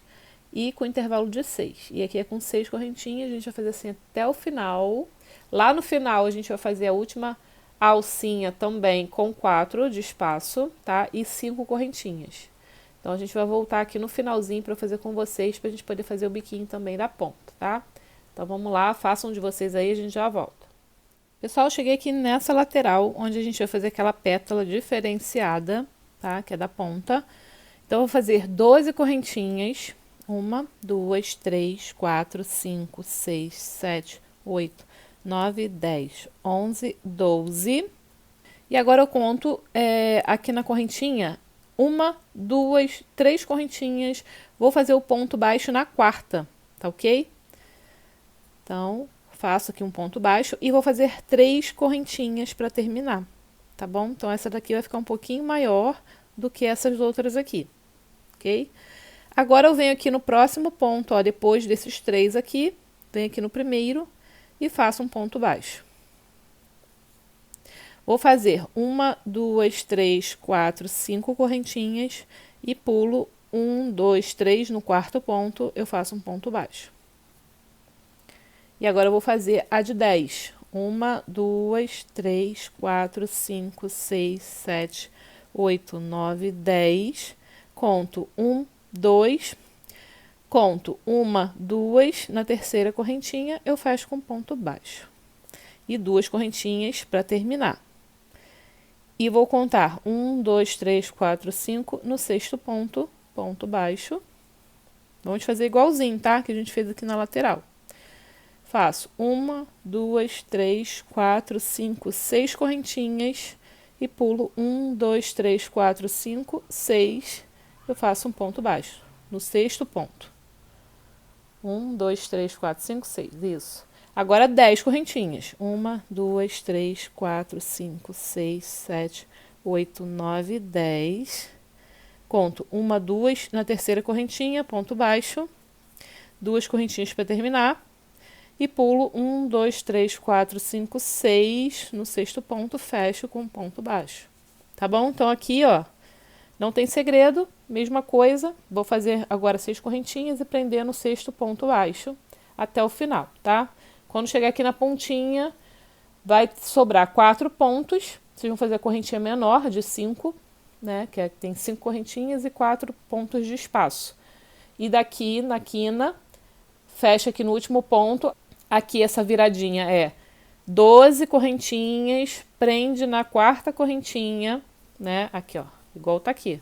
e com intervalo de 6. E aqui é com 6 correntinhas, a gente vai fazer assim até o final. Lá no final a gente vai fazer a última alcinha também com 4 de espaço, tá? E 5 correntinhas. Então a gente vai voltar aqui no finalzinho para fazer com vocês, pra gente poder fazer o biquinho também da ponta, tá? Então vamos lá, façam de vocês aí, a gente já volta. Pessoal, eu cheguei aqui nessa lateral, onde a gente vai fazer aquela pétala diferenciada, tá? Que é da ponta. Então, eu vou fazer 12 correntinhas. 1, 2, 3, 4, 5, 6, 7, 8, 9, 10, 11, 12. E agora eu conto aqui na correntinha, 1, 2, 3 correntinhas. Vou fazer o ponto baixo na quarta, tá ok? Então, faço aqui um ponto baixo e vou fazer 3 correntinhas para terminar, tá bom? Então, essa daqui vai ficar um pouquinho maior do que essas outras aqui, ok? Agora, eu venho aqui no próximo ponto, ó, depois desses 3 aqui, venho aqui no primeiro e faço um ponto baixo. Vou fazer 1, 2, 3, 4, 5 correntinhas e pulo 1, 2, 3 no quarto ponto, eu faço um ponto baixo. E agora eu vou fazer a de 10. 1, 2, 3, 4, 5, 6, 7, 8, 9, 10. Conto 1, 2, conto 1, 2, na terceira correntinha eu fecho com ponto baixo. E 2 correntinhas para terminar. E vou contar 1, 2, 3, 4, 5, no sexto ponto, ponto baixo. Vamos fazer igualzinho, tá? Que a gente fez aqui na lateral. Faço 1, 2, 3, 4, 5, 6 correntinhas e pulo 1, 2, 3, 4, 5, 6. Eu faço um ponto baixo no sexto ponto. 1, 2, 3, 4, 5, 6. Isso. Agora 10 correntinhas. 1, 2, 3, 4, 5, 6, 7, 8, 9, 10. Conto 1, 2 na terceira correntinha, ponto baixo. 2 correntinhas para terminar. E pulo 1, 2, 3, 4, 5, 6. No sexto ponto, fecho com ponto baixo. Tá bom? Então aqui, ó, não tem segredo. Mesma coisa. Vou fazer agora 6 correntinhas e prender no sexto ponto baixo até o final, tá? Quando chegar aqui na pontinha, vai sobrar 4 pontos. Vocês vão fazer a correntinha menor de 5, né? Que tem 5 correntinhas e 4 pontos de espaço. E daqui na quina, fecha aqui no último ponto. Aqui essa viradinha é 12 correntinhas, prende na quarta correntinha, né? Aqui, ó, igual tá aqui.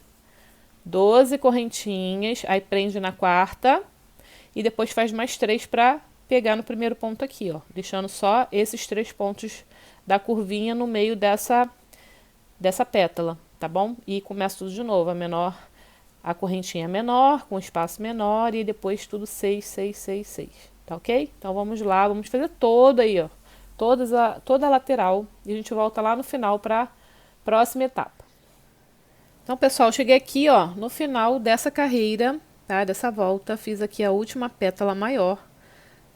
12 correntinhas, aí prende na quarta e depois faz mais 3 para pegar no primeiro ponto aqui, ó, deixando só esses 3 pontos da curvinha no meio dessa pétala, tá bom? E começa tudo de novo, a correntinha menor, com espaço menor e depois tudo 6, 6, 6, 6, tá ok? Então vamos lá, vamos fazer todo aí, ó, toda a lateral e a gente volta lá no final para próxima etapa. Então, pessoal, cheguei aqui, ó, no final dessa carreira, tá? Dessa volta, fiz aqui a última pétala maior,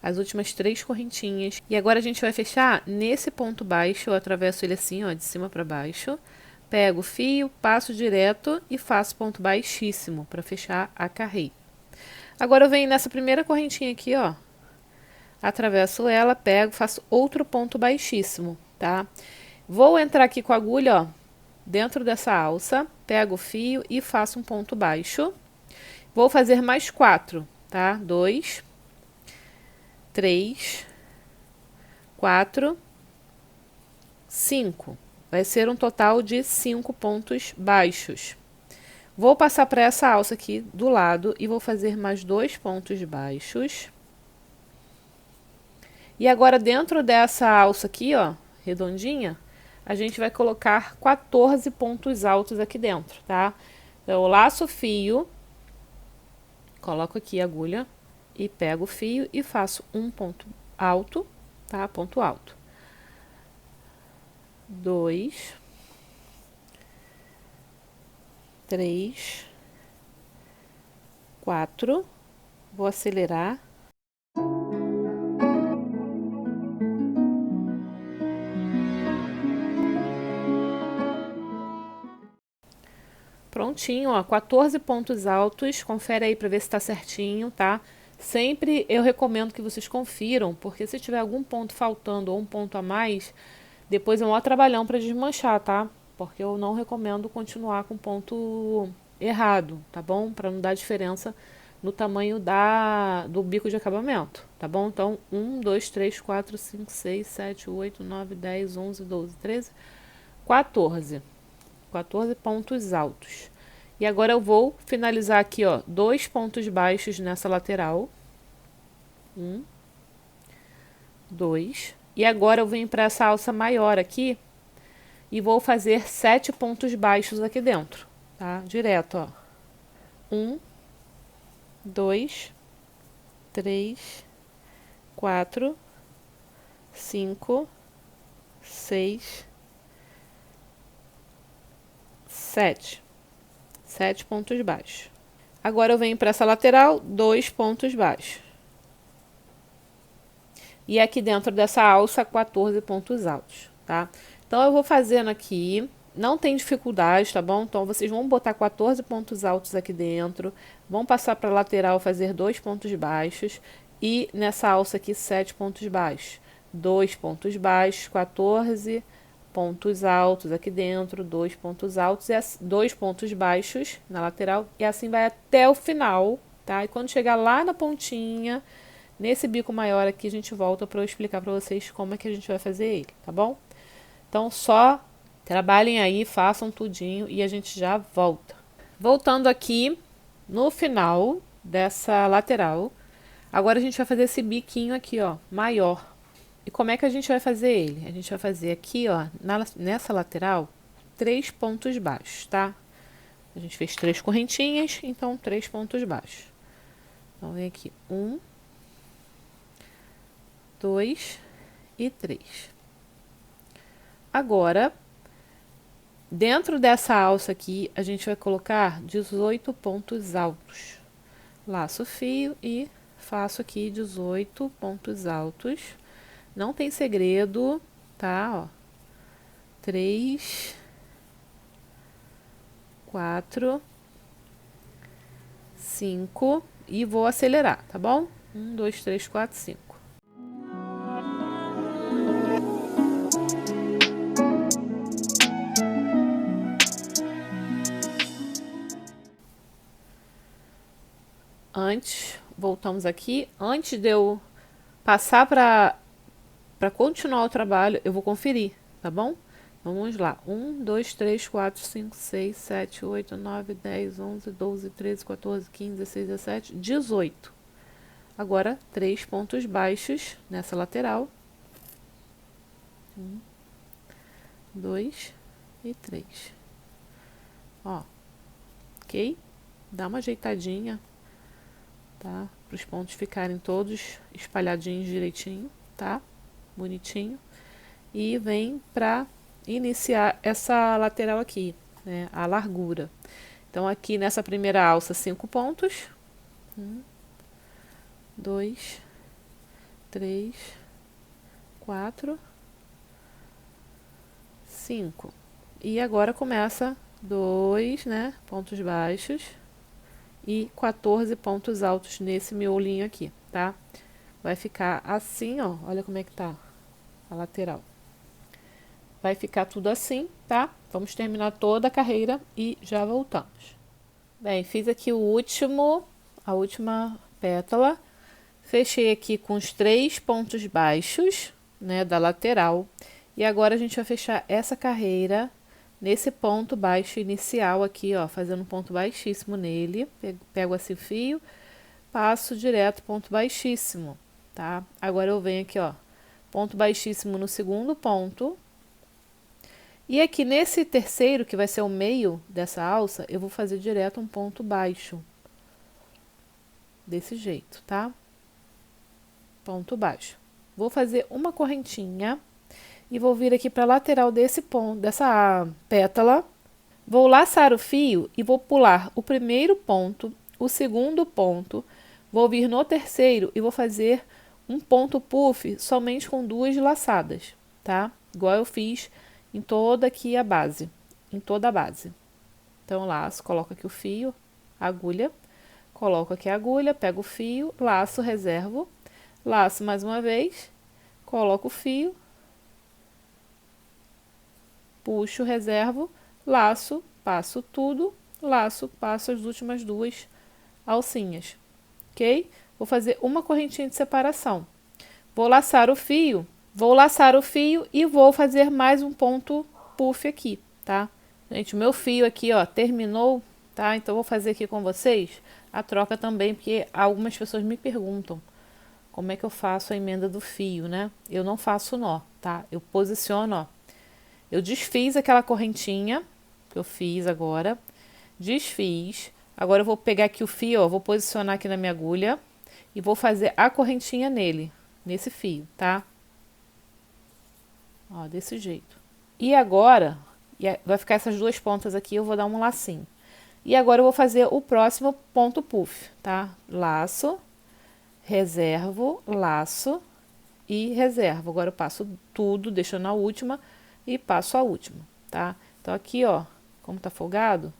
as últimas 3 correntinhas. E agora a gente vai fechar nesse ponto baixo, eu atravesso ele assim, ó, de cima para baixo. Pego o fio, passo direto e faço ponto baixíssimo para fechar a carreira. Agora eu venho nessa primeira correntinha aqui, ó, atravesso ela, pego, faço outro ponto baixíssimo, tá? Vou entrar aqui com a agulha, ó, dentro dessa alça, pego o fio e faço um ponto baixo. Vou fazer mais 4, tá? 2, 3, 4, 5. Vai ser um total de 5 pontos baixos. Vou passar para essa alça aqui do lado e vou fazer mais 2 pontos baixos. E agora dentro dessa alça aqui, ó, redondinha, a gente vai colocar 14 pontos altos aqui dentro, tá? Então, eu laço o fio, coloco aqui a agulha e pego o fio e faço um ponto alto, tá? Ponto alto. 2, 3, 4, vou acelerar. Prontinho, ó, 14 pontos altos, confere aí para ver se tá certinho, tá? Sempre eu recomendo que vocês confiram, porque se tiver algum ponto faltando ou um ponto a mais, depois é um maior trabalhão para desmanchar, tá? Porque eu não recomendo continuar com ponto errado, tá bom? Para não dar diferença no tamanho do bico de acabamento, tá bom? Então, 1, 2, 3, 4, 5, 6, 7, 8, 9, 10, 11, 12, 13, 14. 14 pontos altos. E agora eu vou finalizar aqui, ó, 2 pontos baixos nessa lateral. 1, 2. E agora eu venho para essa alça maior aqui e vou fazer 7 pontos baixos aqui dentro, tá? Direto, ó. 1, 2, 3, 4, 5, 6, 7. 7 pontos baixos. Agora eu venho para essa lateral, 2 pontos baixos. E aqui dentro dessa alça, 14 pontos altos, tá? Então, eu vou fazendo aqui, não tem dificuldade, tá bom? Então, vocês vão botar 14 pontos altos aqui dentro, vão passar para a lateral, fazer 2 pontos baixos, E nessa alça aqui, 7 pontos baixos. 2 pontos baixos, 14 pontos altos aqui dentro, 2 pontos altos e 2 pontos baixos na lateral. E assim vai até o final, tá? E quando chegar lá na pontinha, nesse bico maior aqui, a gente volta para eu explicar para vocês como é que a gente vai fazer ele, tá bom? Então, só trabalhem aí, façam tudinho e a gente já volta. Voltando aqui no final dessa lateral, agora a gente vai fazer esse biquinho aqui, ó, maior. E como é que a gente vai fazer ele? A gente vai fazer aqui, ó, nessa lateral, 3 pontos baixos, tá? A gente fez 3 correntinhas, então 3 pontos baixos. Então, vem aqui 1, 2 e 3. Agora, dentro dessa alça aqui, a gente vai colocar 18 pontos altos. Laço o fio e faço aqui 18 pontos altos. Não tem segredo, tá? Ó, 3, 4, 5 e vou acelerar, tá bom? 1, 2, 3, 4, 5. Voltamos aqui. Antes de eu passar para continuar o trabalho, eu vou conferir, tá bom? Vamos lá. 1, 2, 3, 4, 5, 6, 7, 8, 9, 10, 11, 12, 13, 14, 15, 16, 17, 18. Agora, 3 pontos baixos nessa lateral. 1, 2 e 3. Ó, ok? Dá uma ajeitadinha, tá? Para os pontos ficarem todos espalhadinhos direitinho, tá? Bonitinho. E vem para iniciar essa lateral aqui, né? A largura. Então, aqui nessa primeira alça, 5 pontos. 1, 2, 3, 4, 5. E agora começa 2, né? Pontos baixos. E 14 pontos altos nesse miolinho aqui, tá? Vai ficar assim, ó. Olha como é que tá a lateral. Vai ficar tudo assim, tá? Vamos terminar toda a carreira e já voltamos. Bem, fiz aqui a última pétala. Fechei aqui com os 3 pontos baixos, né, da lateral. E agora a gente vai fechar essa carreira nesse ponto baixo inicial aqui, ó, fazendo um ponto baixíssimo nele. Pego assim o fio, passo direto ponto baixíssimo, tá? Agora eu venho aqui, ó, ponto baixíssimo no segundo ponto. E aqui nesse terceiro, que vai ser o meio dessa alça, eu vou fazer direto um ponto baixo. Desse jeito, tá? Ponto baixo. Vou fazer uma correntinha e vou vir aqui para a lateral desse ponto, dessa pétala. Vou laçar o fio e vou pular o primeiro ponto, o segundo ponto, vou vir no terceiro e vou fazer um ponto puff somente com 2 laçadas, tá? Igual eu fiz em toda aqui a base, em toda a base. Então, laço, coloco aqui o fio, agulha, coloco aqui a agulha, pego o fio, laço, reservo, laço mais uma vez, coloco o fio, puxo, reservo, laço, passo tudo, laço, passo as últimas 2 alcinhas, ok? Vou fazer uma correntinha de separação. Vou laçar o fio e vou fazer mais um ponto puff aqui, tá? Gente, o meu fio aqui, ó, terminou, tá? Então, vou fazer aqui com vocês a troca também, porque algumas pessoas me perguntam como é que eu faço a emenda do fio, né? Eu não faço nó, tá? Eu posiciono, ó. Eu desfiz aquela correntinha que eu fiz agora, desfiz. Agora eu vou pegar aqui o fio, ó, vou posicionar aqui na minha agulha e vou fazer a correntinha nele, nesse fio, tá? Ó, desse jeito. E agora, vai ficar essas 2 pontas aqui, eu vou dar um lacinho. E agora eu vou fazer o próximo ponto puff, tá? Laço, reservo, laço e reservo. Agora eu passo tudo, deixando a última e passo a última, tá? Então aqui, ó, como tá folgado,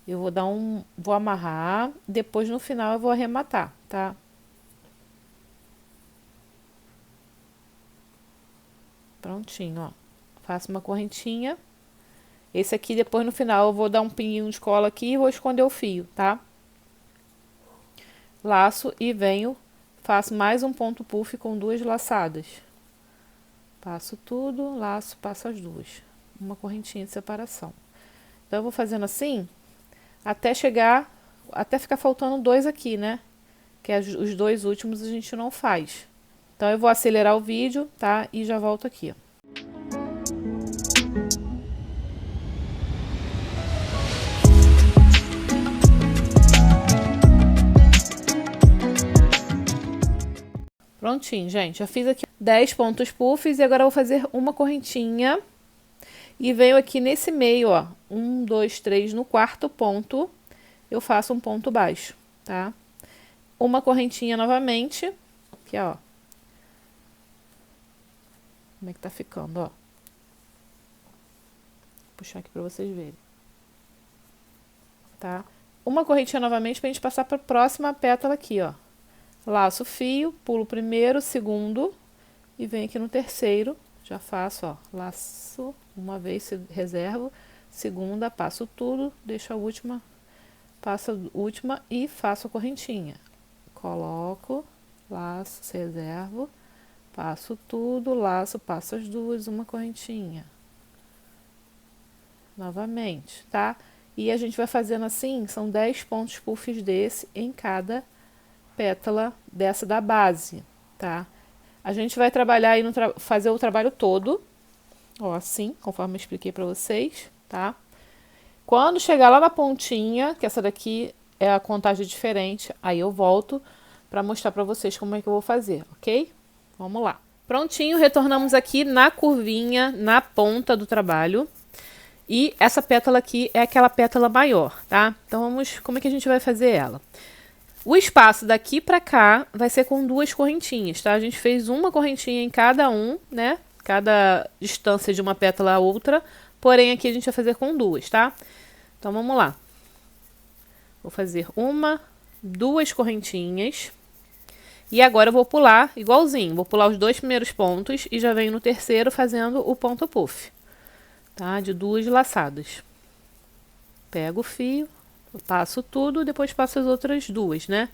eu vou amarrar, depois no final eu vou arrematar, tá? Prontinho, ó. Faço uma correntinha. Esse aqui, depois no final, eu vou dar um pinguinho de cola aqui e vou esconder o fio, tá? Laço e venho, faço mais um ponto puff com 2 laçadas. Passo tudo, laço, passo as duas. Uma correntinha de separação. Então, eu vou fazendo assim, até chegar, até ficar faltando 2 aqui, né? Que os 2 últimos a gente não faz. Então, eu vou acelerar o vídeo, tá? E já volto aqui, ó. Prontinho, gente. Já fiz aqui 10 pontos puffs e agora eu vou fazer uma correntinha. E venho aqui nesse meio, ó. 1, 2, 3, no quarto ponto, eu faço um ponto baixo, tá? Uma correntinha novamente, aqui, ó. Como é que tá ficando, ó? Vou puxar aqui pra vocês verem. Tá? Uma correntinha novamente pra gente passar pra próxima pétala aqui, ó. Laço o fio, pulo o primeiro, segundo e venho aqui no terceiro, já faço, ó, laço uma vez, reservo, segunda, passo tudo, deixo a última, passo a última e faço a correntinha. Coloco, laço, reservo, passo tudo, laço, passo as duas, uma correntinha. Novamente, tá? E a gente vai fazendo assim, são 10 pontos puffs desse em cada pétala dessa da base, tá? A gente vai trabalhar aí, fazer o trabalho todo, ó, assim, conforme eu expliquei pra vocês, tá? Quando chegar lá na pontinha, que essa daqui é a contagem diferente, aí eu volto pra mostrar pra vocês como é que eu vou fazer, ok? Vamos lá. Prontinho, retornamos aqui na curvinha, na ponta do trabalho. E essa pétala aqui é aquela pétala maior, tá? Então, como é que a gente vai fazer ela? O espaço daqui pra cá vai ser com 2 correntinhas, tá? A gente fez uma correntinha em cada um, né? Cada distância de uma pétala a outra. Porém, aqui a gente vai fazer com 2, tá? Então, vamos lá. Vou fazer 1, 2 correntinhas. E agora eu vou pular igualzinho. Vou pular os 2 primeiros pontos e já venho no terceiro fazendo o ponto puff, tá? De 2 laçadas. Pego o fio. Eu passo tudo, depois passo as outras 2, né?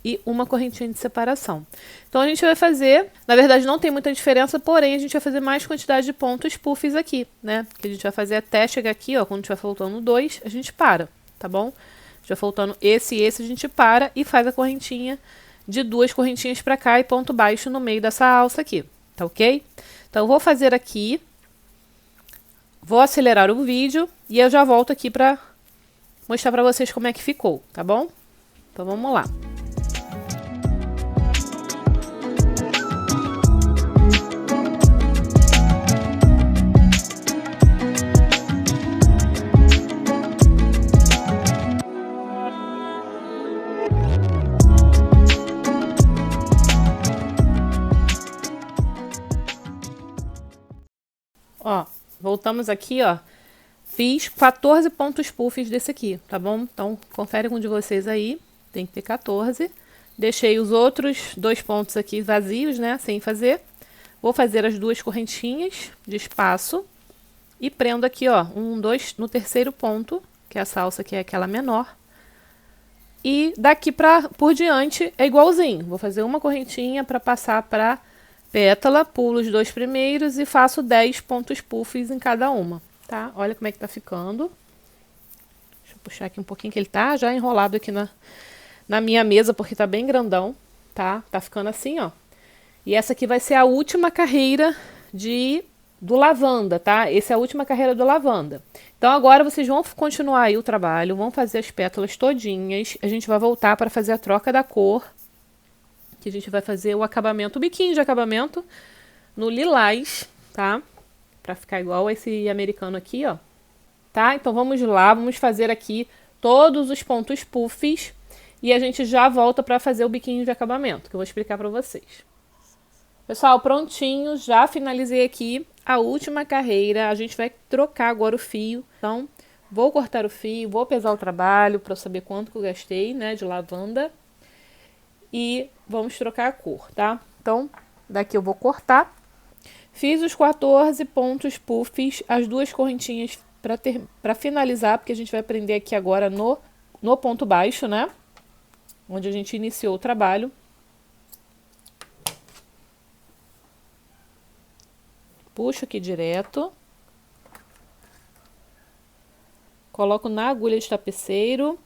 E uma correntinha de separação. Então, a gente vai fazer... Na verdade, não tem muita diferença, porém, a gente vai fazer mais quantidade de pontos puffs aqui, né? Que a gente vai fazer até chegar aqui, ó. Quando tiver faltando 2, a gente para, tá bom? Se tiver faltando esse e esse, a gente para e faz a correntinha de 2 correntinhas pra cá e ponto baixo no meio dessa alça aqui, tá ok? Então, eu vou fazer aqui... Vou acelerar o vídeo e eu já volto aqui pra... mostrar pra vocês como é que ficou, tá bom? Então, vamos lá. Ó, voltamos aqui, ó. Fiz 14 pontos puffs desse aqui, tá bom? Então, confere com um de vocês aí. Tem que ter 14. Deixei os outros 2 pontos aqui vazios, né? Sem fazer. Vou fazer as 2 correntinhas de espaço. E prendo aqui, ó. 1, 2 no terceiro ponto, que é essa alça aqui é aquela menor. E daqui por diante é igualzinho. Vou fazer uma correntinha para passar para pétala. Pulo os 2 primeiros e faço 10 pontos puffs em cada uma. Tá? Olha como é que tá ficando. Deixa eu puxar aqui um pouquinho, que ele tá já enrolado aqui na minha mesa, porque tá bem grandão, tá? Tá ficando assim, ó. E essa aqui vai ser a última carreira do lavanda, tá? Essa é a última carreira do lavanda. Então, agora vocês vão continuar aí o trabalho, vão fazer as pétalas todinhas. A gente vai voltar para fazer a troca da cor, que a gente vai fazer o acabamento, o biquinho de acabamento no lilás, tá? Pra ficar igual esse americano aqui, ó. Tá? Então, vamos lá. Vamos fazer aqui todos os pontos puffs. E a gente já volta pra fazer o biquinho de acabamento, que eu vou explicar pra vocês. Pessoal, prontinho. Já finalizei aqui a última carreira. A gente vai trocar agora o fio. Então, vou cortar o fio. Vou pesar o trabalho pra eu saber quanto que eu gastei, né? De lavanda. E vamos trocar a cor, tá? Então, daqui eu vou cortar. Fiz os 14 pontos puffs, as duas correntinhas para finalizar, porque a gente vai prender aqui agora no ponto baixo, né? Onde a gente iniciou o trabalho. Puxo aqui direto. Coloco na agulha de tapeceiro.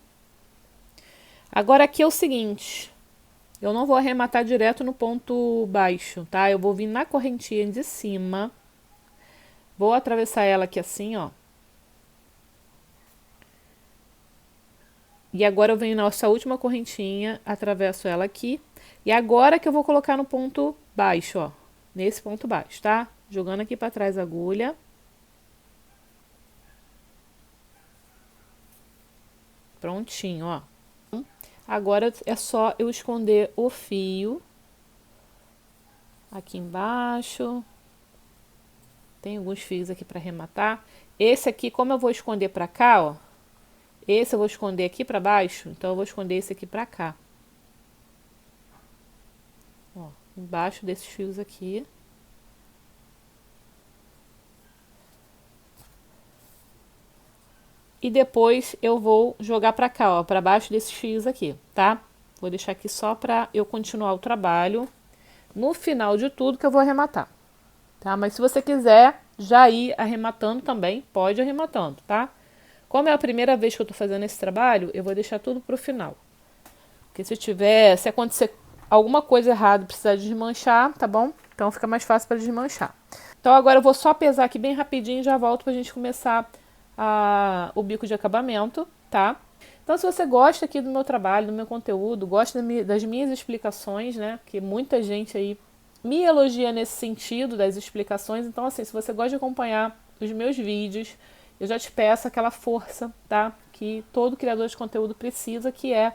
Agora aqui é o seguinte, eu não vou arrematar direto no ponto baixo, tá? Eu vou vir na correntinha de cima, vou atravessar ela aqui assim, ó. E agora eu venho nessa última correntinha, atravesso ela aqui. E agora que eu vou colocar no ponto baixo, ó. Nesse ponto baixo, tá? Jogando aqui pra trás a agulha. Prontinho, ó. Agora é só eu esconder o fio aqui embaixo. Tem alguns fios aqui para arrematar. Esse aqui, como eu vou esconder para cá, ó. Esse eu vou esconder aqui para baixo, então eu vou esconder esse aqui para cá. Ó, embaixo desses fios aqui. E depois eu vou jogar para cá, ó, para baixo desses fios aqui, tá? Vou deixar aqui só para eu continuar o trabalho. No final de tudo que eu vou arrematar, tá? Mas se você quiser já ir arrematando também, pode ir arrematando, tá? Como é a primeira vez que eu tô fazendo esse trabalho, eu vou deixar tudo pro final. Porque se acontecer alguma coisa errada, precisar desmanchar, tá bom? Então fica mais fácil para desmanchar. Então agora eu vou só pesar aqui bem rapidinho e já volto pra gente começar o bico de acabamento, tá? Então se você gosta aqui do meu trabalho, do meu conteúdo, gosta das minhas explicações, né? Que muita gente aí me elogia nesse sentido das explicações. Então assim, se você gosta de acompanhar os meus vídeos, eu já te peço aquela força, tá? Que todo criador de conteúdo precisa, que é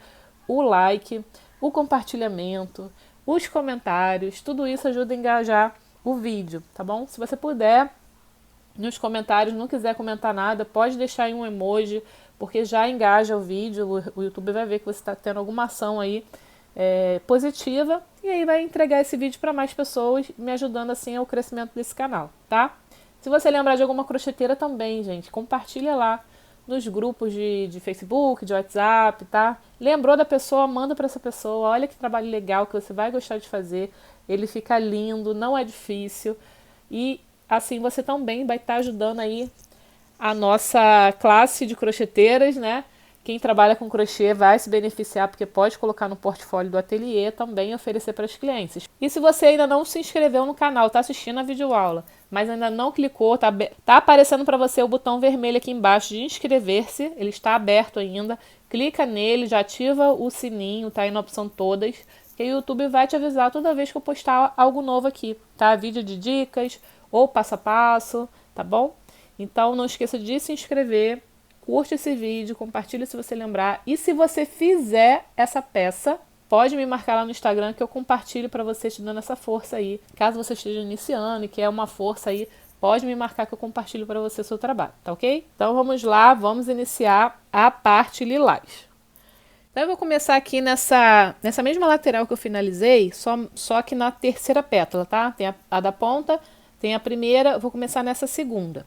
o like, o compartilhamento, os comentários, tudo isso ajuda a engajar o vídeo, tá bom? Se você puder, nos comentários, não quiser comentar nada, pode deixar aí um emoji, porque já engaja o vídeo, o YouTube vai ver que você está tendo alguma ação aí positiva, e aí vai entregar esse vídeo para mais pessoas, me ajudando assim ao crescimento desse canal, tá? Se você lembrar de alguma crocheteira também, gente, compartilha lá nos grupos de Facebook, de WhatsApp, tá? Lembrou da pessoa, manda para essa pessoa. Olha que trabalho legal que você vai gostar de fazer. Ele fica lindo, não é difícil. E assim você também vai estar ajudando aí a nossa classe de crocheteiras, né? Quem trabalha com crochê vai se beneficiar, porque pode colocar no portfólio do ateliê também e oferecer para as clientes. E se você ainda não se inscreveu no canal, está assistindo a videoaula, mas ainda não clicou, tá aparecendo para você o botão vermelho aqui embaixo de inscrever-se, ele está aberto ainda. Clica nele, já ativa o sininho, tá aí na opção todas, que o YouTube vai te avisar toda vez que eu postar algo novo aqui, tá? Vídeo de dicas ou passo a passo, tá bom? Então não esqueça de se inscrever. Curte esse vídeo, compartilha se você lembrar. E se você fizer essa peça, pode me marcar lá no Instagram que eu compartilho para você, te dando essa força aí. Caso você esteja iniciando e quer uma força aí, pode me marcar que eu compartilho para você o seu trabalho, tá ok? Então vamos lá, vamos iniciar a parte lilás. Então eu vou começar aqui nessa mesma lateral que eu finalizei, só que na terceira pétala, tá? Tem a da ponta, tem a primeira, eu vou começar nessa segunda.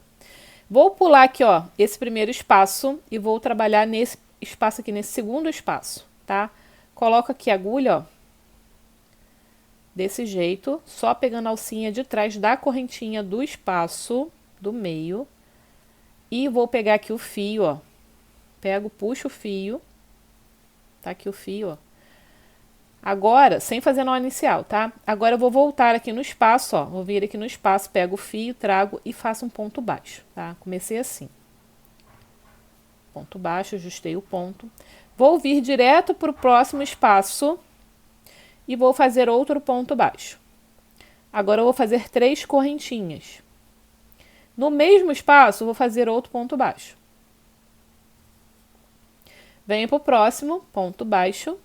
Vou pular aqui, ó, esse primeiro espaço e vou trabalhar nesse espaço aqui, nesse segundo espaço, tá? Coloco aqui a agulha, ó, desse jeito, só pegando a alcinha de trás da correntinha do espaço do meio. E vou pegar aqui o fio, ó. Pego, puxo o fio. Tá aqui o fio, ó. Agora, sem fazer nó inicial, tá? Agora eu vou voltar aqui no espaço, ó. Vou vir aqui no espaço, pego o fio, trago e faço um ponto baixo, tá? Comecei assim. Ponto baixo, ajustei o ponto. Vou vir direto pro próximo espaço e vou fazer outro ponto baixo. Agora eu vou fazer 3 correntinhas. No mesmo espaço, eu vou fazer outro ponto baixo. Venho pro próximo, ponto baixo.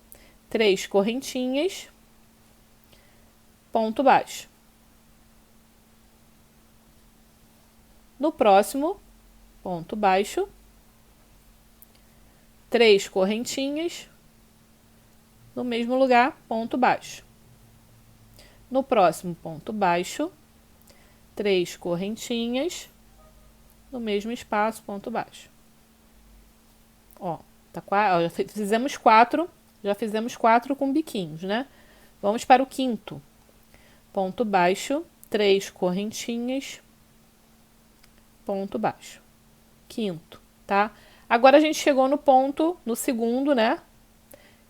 3 correntinhas, ponto baixo. No próximo, ponto baixo, 3 correntinhas, no mesmo lugar, ponto baixo. No próximo, ponto baixo, 3 correntinhas, no mesmo espaço, ponto baixo. Ó, já fizemos 4, já fizemos 4 com biquinhos, né? Vamos para o quinto. Ponto baixo, 3 correntinhas, ponto baixo. Quinto, tá? Agora a gente chegou no ponto, no segundo, né?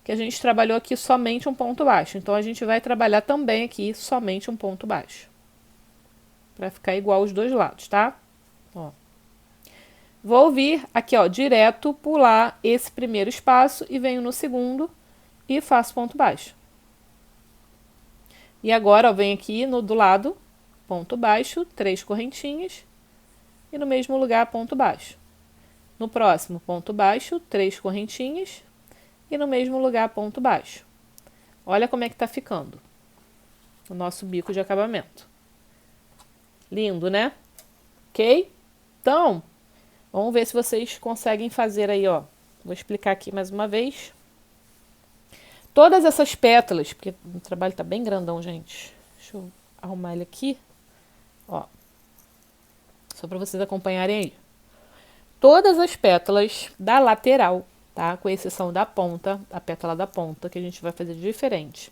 Que a gente trabalhou aqui somente um ponto baixo. Então, a gente vai trabalhar também aqui somente um ponto baixo. Pra ficar igual os dois lados, tá? Ó. Vou vir aqui, ó, direto, pular esse primeiro espaço e venho no segundo e faço ponto baixo. E agora, ó, venho aqui do lado, ponto baixo, 3 correntinhas e no mesmo lugar, ponto baixo. No próximo, ponto baixo, 3 correntinhas e no mesmo lugar, ponto baixo. Olha como é que tá ficando o nosso bico de acabamento. Lindo, né? Ok? Então, vamos ver se vocês conseguem fazer aí, ó. Vou explicar aqui mais uma vez. Todas essas pétalas, porque o trabalho tá bem grandão, gente. Deixa eu arrumar ele aqui. Ó. Só para vocês acompanharem aí. Todas as pétalas da lateral, tá? Com exceção da ponta, a pétala da ponta, que a gente vai fazer diferente.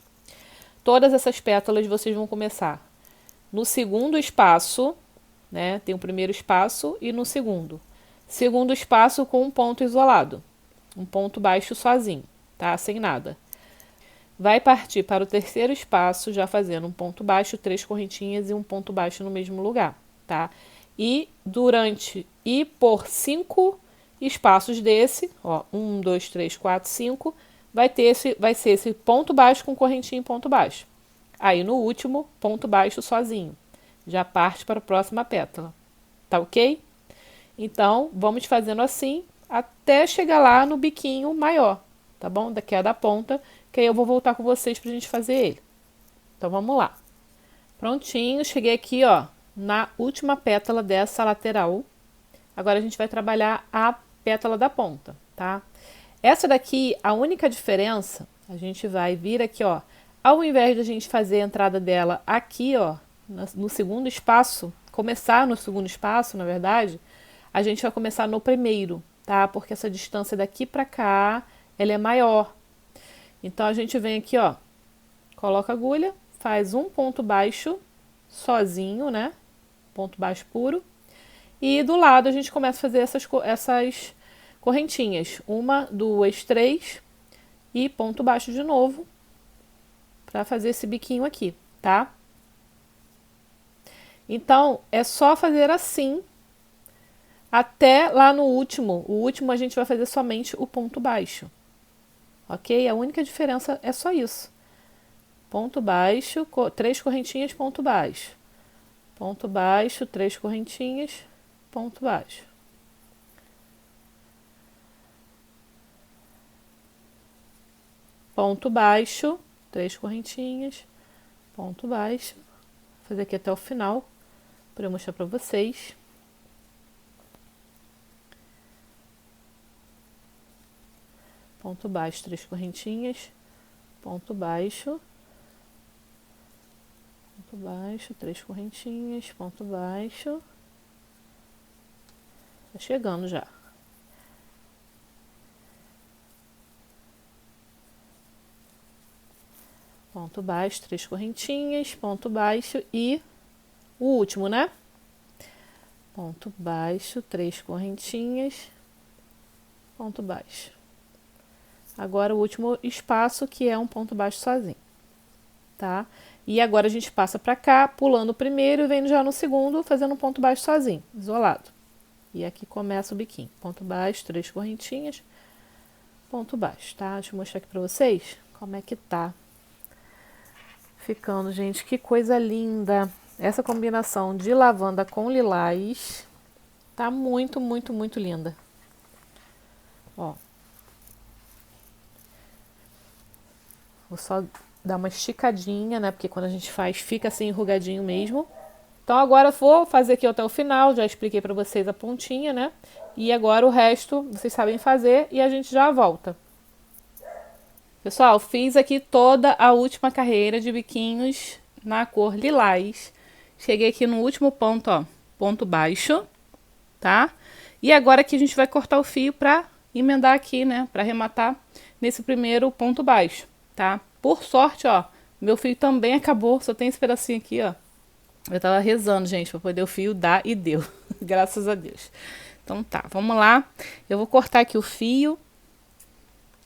Todas essas pétalas vocês vão começar no segundo espaço, né? Tem o primeiro espaço e no segundo. Segundo espaço com um ponto isolado. Um ponto baixo sozinho, tá? Sem nada. Vai partir para o terceiro espaço, já fazendo um ponto baixo, 3 correntinhas e um ponto baixo no mesmo lugar, tá? E por 5 espaços desse, ó, 1, 2, 3, 4, 5, vai ser esse ponto baixo com correntinha e ponto baixo. Aí no último, ponto baixo sozinho. Já parte para a próxima pétala, tá ok? Então, vamos fazendo assim até chegar lá no biquinho maior, tá bom? Daqui é da ponta, que aí eu vou voltar com vocês pra gente fazer ele. Então, vamos lá. Prontinho, cheguei aqui, ó, na última pétala dessa lateral. Agora, a gente vai trabalhar a pétala da ponta, tá? Essa daqui, a única diferença, a gente vai vir aqui, ó, ao invés de a gente fazer a entrada dela aqui, ó, no segundo espaço, começar no segundo espaço, na verdade, a gente vai começar no primeiro, tá? Porque essa distância daqui pra cá, ela é maior. Então, a gente vem aqui, ó, coloca a agulha, faz um ponto baixo sozinho, né? Ponto baixo puro. E do lado a gente começa a fazer essas correntinhas. 1, 2, 3 e ponto baixo de novo para fazer esse biquinho aqui, tá? Então, é só fazer assim até lá no último. O último a gente vai fazer somente o ponto baixo. Ok? A única diferença é só isso. Ponto baixo, 3 correntinhas, ponto baixo. Ponto baixo, 3 correntinhas, ponto baixo. Ponto baixo, 3 correntinhas, ponto baixo. Vou fazer aqui até o final, para eu mostrar para vocês. Ponto baixo, 3 correntinhas, ponto baixo. Ponto baixo, 3 correntinhas, ponto baixo. Tá chegando já. Ponto baixo, 3 correntinhas, ponto baixo e o último, né? Ponto baixo, 3 correntinhas, ponto baixo. Agora o último espaço, que é um ponto baixo sozinho, tá? E agora a gente passa pra cá, pulando o primeiro e vem já no segundo, fazendo um ponto baixo sozinho, isolado. E aqui começa o biquinho. Ponto baixo, 3 correntinhas, ponto baixo, tá? Deixa eu mostrar aqui pra vocês como é que tá ficando, gente. Que coisa linda! Essa combinação de lavanda com lilás tá muito, muito, muito linda. Ó. Vou só dar uma esticadinha, né? Porque quando a gente faz, fica assim enrugadinho mesmo. Então agora vou fazer aqui até o final, já expliquei pra vocês a pontinha, né? E agora o resto vocês sabem fazer e a gente já volta. Pessoal, fiz aqui toda a última carreira de biquinhos na cor lilás. Cheguei aqui no último ponto, ó, ponto baixo, tá? E agora aqui a gente vai cortar o fio pra emendar aqui, né, pra arrematar nesse primeiro ponto baixo, tá? Por sorte, ó, meu fio também acabou, só tem esse pedacinho aqui, ó. Eu tava rezando, gente, pra poder o fio dar e deu, graças a Deus. Então tá, vamos lá. Eu vou cortar aqui o fio,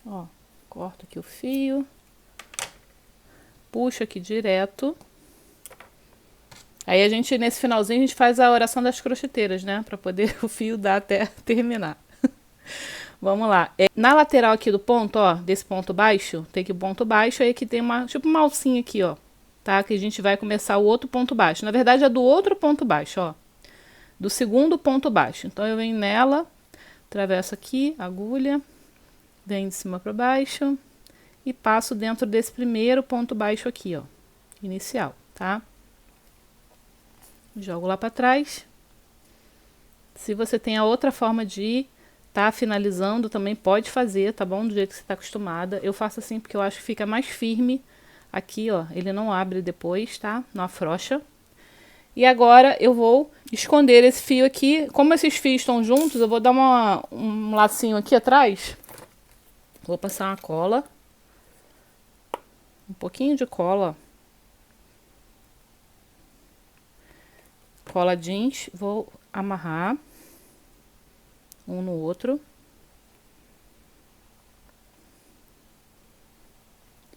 ó, corto aqui o fio, puxo aqui direto. Aí a gente, nesse finalzinho, a gente faz a oração das crocheteiras, né? Pra poder o fio dar até terminar. Vamos lá. Na lateral aqui do ponto, ó, desse ponto baixo, tem aqui o ponto baixo, aí aqui tem uma, tipo uma alcinha aqui, ó, tá? Que a gente vai começar o outro ponto baixo. Na verdade, é do outro ponto baixo, ó. Do segundo ponto baixo. Então, eu venho nela, atravesso aqui, agulha, venho de cima pra baixo e passo dentro desse primeiro ponto baixo aqui, ó, inicial, tá? Jogo lá pra trás. Se você tem a outra forma de tá finalizando, também pode fazer, tá bom? Do jeito que você tá acostumada. Eu faço assim porque eu acho que fica mais firme. Aqui, ó, ele não abre depois, tá? Não afrouxa. E agora eu vou esconder esse fio aqui. Como esses fios estão juntos, eu vou dar um lacinho aqui atrás. Vou passar uma cola. Um pouquinho de cola, ó. Cola jeans, vou amarrar um no outro.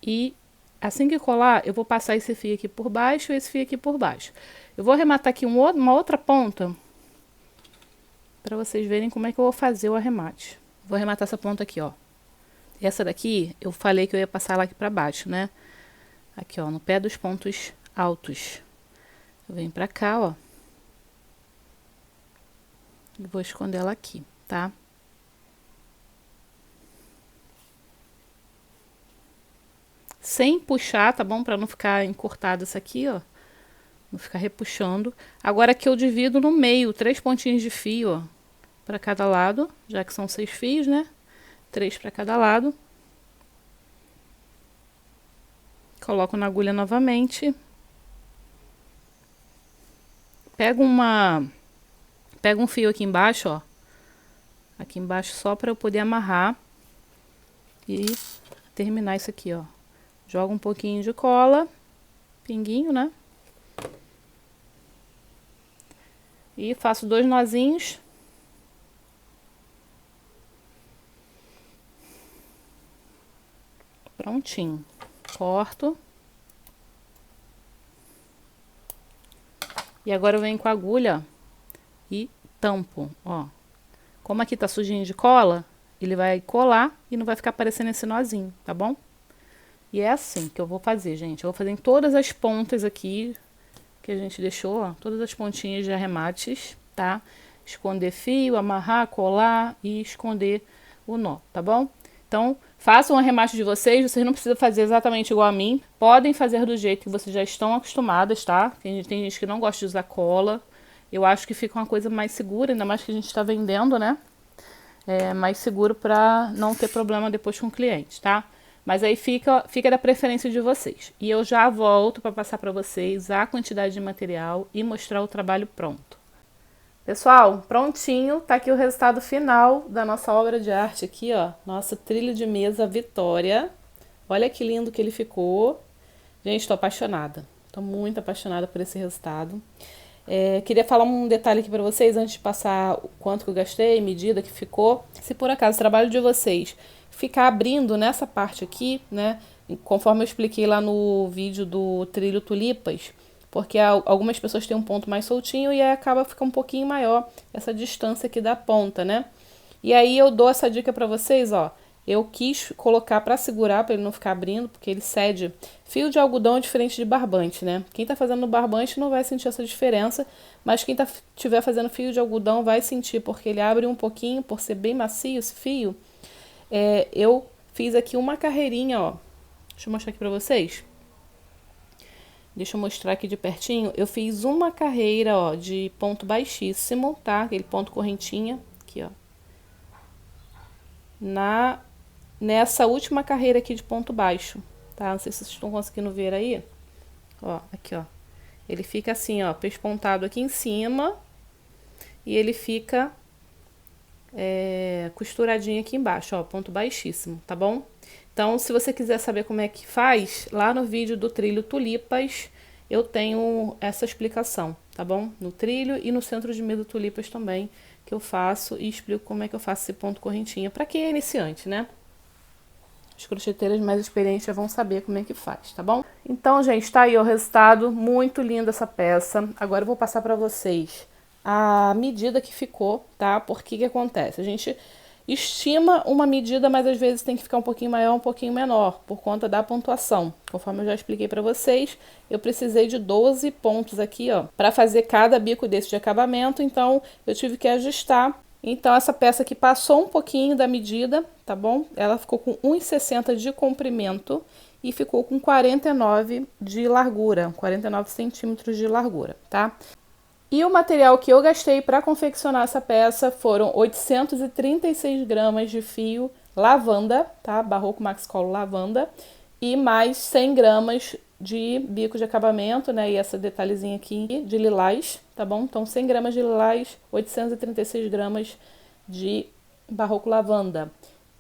E assim que colar, eu vou passar esse fio aqui por baixo e esse fio aqui por baixo. Eu vou arrematar aqui uma outra ponta, para vocês verem como é que eu vou fazer o arremate. Vou arrematar essa ponta aqui, ó. Essa daqui, eu falei que eu ia passar ela aqui para baixo, né? Aqui, ó, no pé dos pontos altos. Eu venho pra cá, ó. E vou esconder ela aqui, tá? Sem puxar, tá bom? Pra não ficar encurtado isso aqui, ó. Não ficar repuxando. Agora aqui eu divido no meio, 3 pontinhos de fio, ó. Pra cada lado, já que são 6 fios, né? 3 pra cada lado. Coloco na agulha novamente. Pego um fio aqui embaixo, ó. Aqui embaixo só para eu poder amarrar e terminar isso aqui, ó. Jogo um pouquinho de cola, pinguinho, né? E faço 2 nozinhos. Prontinho. Corto. E agora eu venho com a agulha e tampo, ó. Como aqui tá sujinho de cola, ele vai colar e não vai ficar aparecendo esse nozinho, tá bom? E é assim que eu vou fazer, gente. Eu vou fazer em todas as pontas aqui que a gente deixou, ó. Todas as pontinhas de arremates, tá? Esconder fio, amarrar, colar e esconder o nó, tá bom? Então, façam o arremate de vocês. Vocês não precisam fazer exatamente igual a mim. Podem fazer do jeito que vocês já estão acostumadas, tá? Tem gente que não gosta de usar cola. Eu acho que fica uma coisa mais segura, ainda mais que a gente está vendendo, né? É mais seguro para não ter problema depois com o cliente, tá? Mas aí fica da preferência de vocês. E eu já volto para passar para vocês a quantidade de material e mostrar o trabalho pronto. Pessoal, prontinho, tá aqui o resultado final da nossa obra de arte aqui, ó. Nosso trilho de mesa Vitória. Olha que lindo que ele ficou. Gente, tô apaixonada. Tô muito apaixonada por esse resultado. Queria falar um detalhe aqui para vocês antes de passar o quanto que eu gastei, medida que ficou. Se por acaso o trabalho de vocês ficar abrindo nessa parte aqui, né, conforme eu expliquei lá no vídeo do trilho tulipas, porque algumas pessoas têm um ponto mais soltinho e aí acaba ficando um pouquinho maior essa distância aqui da ponta, né? E aí eu dou essa dica para vocês, ó. Eu quis colocar para segurar, para ele não ficar abrindo, porque ele cede. Fio de algodão é diferente de barbante, né? Quem tá fazendo no barbante não vai sentir essa diferença, mas quem tiver fazendo fio de algodão vai sentir, porque ele abre um pouquinho, por ser bem macio esse fio. Eu fiz aqui uma carreirinha, ó. Deixa eu mostrar aqui pra vocês. Deixa eu mostrar aqui de pertinho. Eu fiz uma carreira, ó, de ponto baixíssimo, tá? Aquele ponto correntinha, aqui, ó. Nessa última carreira aqui de ponto baixo, tá? Não sei se vocês estão conseguindo ver aí. Ó, aqui, ó. Ele fica assim, ó, pespontado aqui em cima e ele fica costuradinho aqui embaixo, ó, ponto baixíssimo, tá bom? Então, se você quiser saber como é que faz, lá no vídeo do trilho tulipas, eu tenho essa explicação, tá bom? No trilho e no centro de medo tulipas também, que eu faço e explico como é que eu faço esse ponto correntinha, para quem é iniciante, né? As crocheteiras mais experientes já vão saber como é que faz, tá bom? Então, gente, tá aí o resultado, muito linda essa peça. Agora eu vou passar para vocês a medida que ficou, tá? Porque que acontece? A gente estima uma medida, mas às vezes tem que ficar um pouquinho maior, um pouquinho menor, por conta da pontuação. Conforme eu já expliquei para vocês, eu precisei de 12 pontos aqui, ó, para fazer cada bico desse de acabamento, então eu tive que ajustar. Então essa peça aqui passou um pouquinho da medida, tá bom? Ela ficou com 1,60 de comprimento e ficou com 49 de largura, 49 centímetros de largura, tá? E o material que eu gastei para confeccionar essa peça foram 836 gramas de fio lavanda, tá? Barroco Maxicolo lavanda, e mais 100 gramas de bico de acabamento, né? E essa detalhezinha aqui de lilás, tá bom? Então 100 gramas de lilás, 836 gramas de barroco lavanda.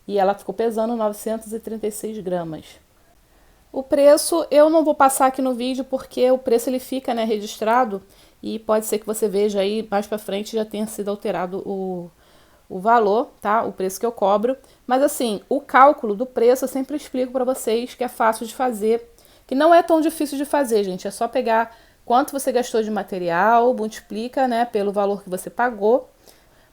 E ela ficou pesando 936 gramas. O preço eu não vou passar aqui no vídeo porque o preço ele fica, né, registrado e pode ser que você veja aí mais pra frente já tenha sido alterado o valor, tá? O preço que eu cobro. Mas assim, o cálculo do preço eu sempre explico pra vocês que é fácil de fazer, que não é tão difícil de fazer, gente. É só pegar quanto você gastou de material, multiplica, né, pelo valor que você pagou,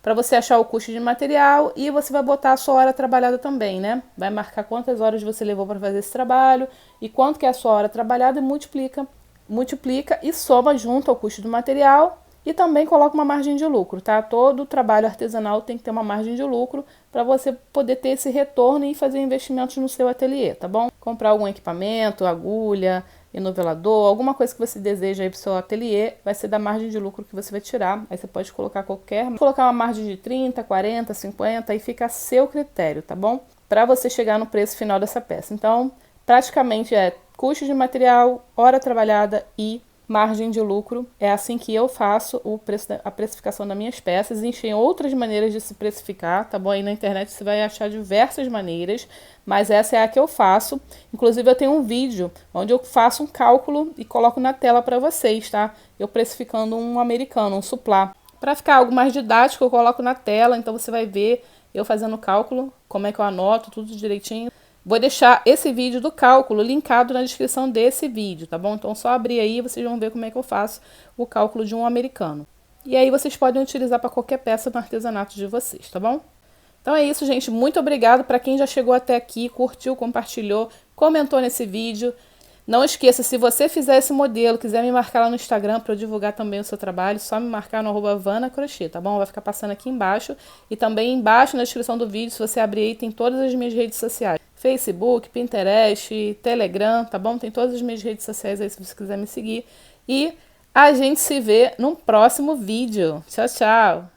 para você achar o custo de material e você vai botar a sua hora trabalhada também, né? Vai marcar quantas horas você levou para fazer esse trabalho e quanto que é a sua hora trabalhada e multiplica e soma junto ao custo do material e também coloca uma margem de lucro, tá? Todo trabalho artesanal tem que ter uma margem de lucro para você poder ter esse retorno e fazer investimentos no seu ateliê, tá bom? Comprar algum equipamento, agulha, enovelador, alguma coisa que você deseja aí pro seu ateliê, vai ser da margem de lucro que você vai tirar. Aí você pode colocar colocar uma margem de 30, 40, 50, aí fica a seu critério, tá bom? Para você chegar no preço final dessa peça. Então, praticamente é custo de material, hora trabalhada e margem de lucro. É assim que eu faço a precificação das minhas peças. Existem outras maneiras de se precificar, tá bom? Aí na internet você vai achar diversas maneiras, mas essa é a que eu faço. Inclusive eu tenho um vídeo onde eu faço um cálculo e coloco na tela para vocês, tá? Eu precificando um americano, um suplá. Para ficar algo mais didático, eu coloco na tela, então você vai ver eu fazendo o cálculo, como é que eu anoto, tudo direitinho. Vou deixar esse vídeo do cálculo linkado na descrição desse vídeo, tá bom? Então, só abrir aí e vocês vão ver como é que eu faço o cálculo de um americano. E aí, vocês podem utilizar para qualquer peça no artesanato de vocês, tá bom? Então é isso, gente. Muito obrigado para quem já chegou até aqui, curtiu, compartilhou, comentou nesse vídeo. Não esqueça, se você fizer esse modelo, quiser me marcar lá no Instagram para eu divulgar também o seu trabalho, só me marcar no @vanacrochê, tá bom? Vai ficar passando aqui embaixo. E também embaixo na descrição do vídeo, se você abrir aí, tem todas as minhas redes sociais. Facebook, Pinterest, Telegram, tá bom? Tem todas as minhas redes sociais aí se você quiser me seguir. E a gente se vê no próximo vídeo. Tchau, tchau!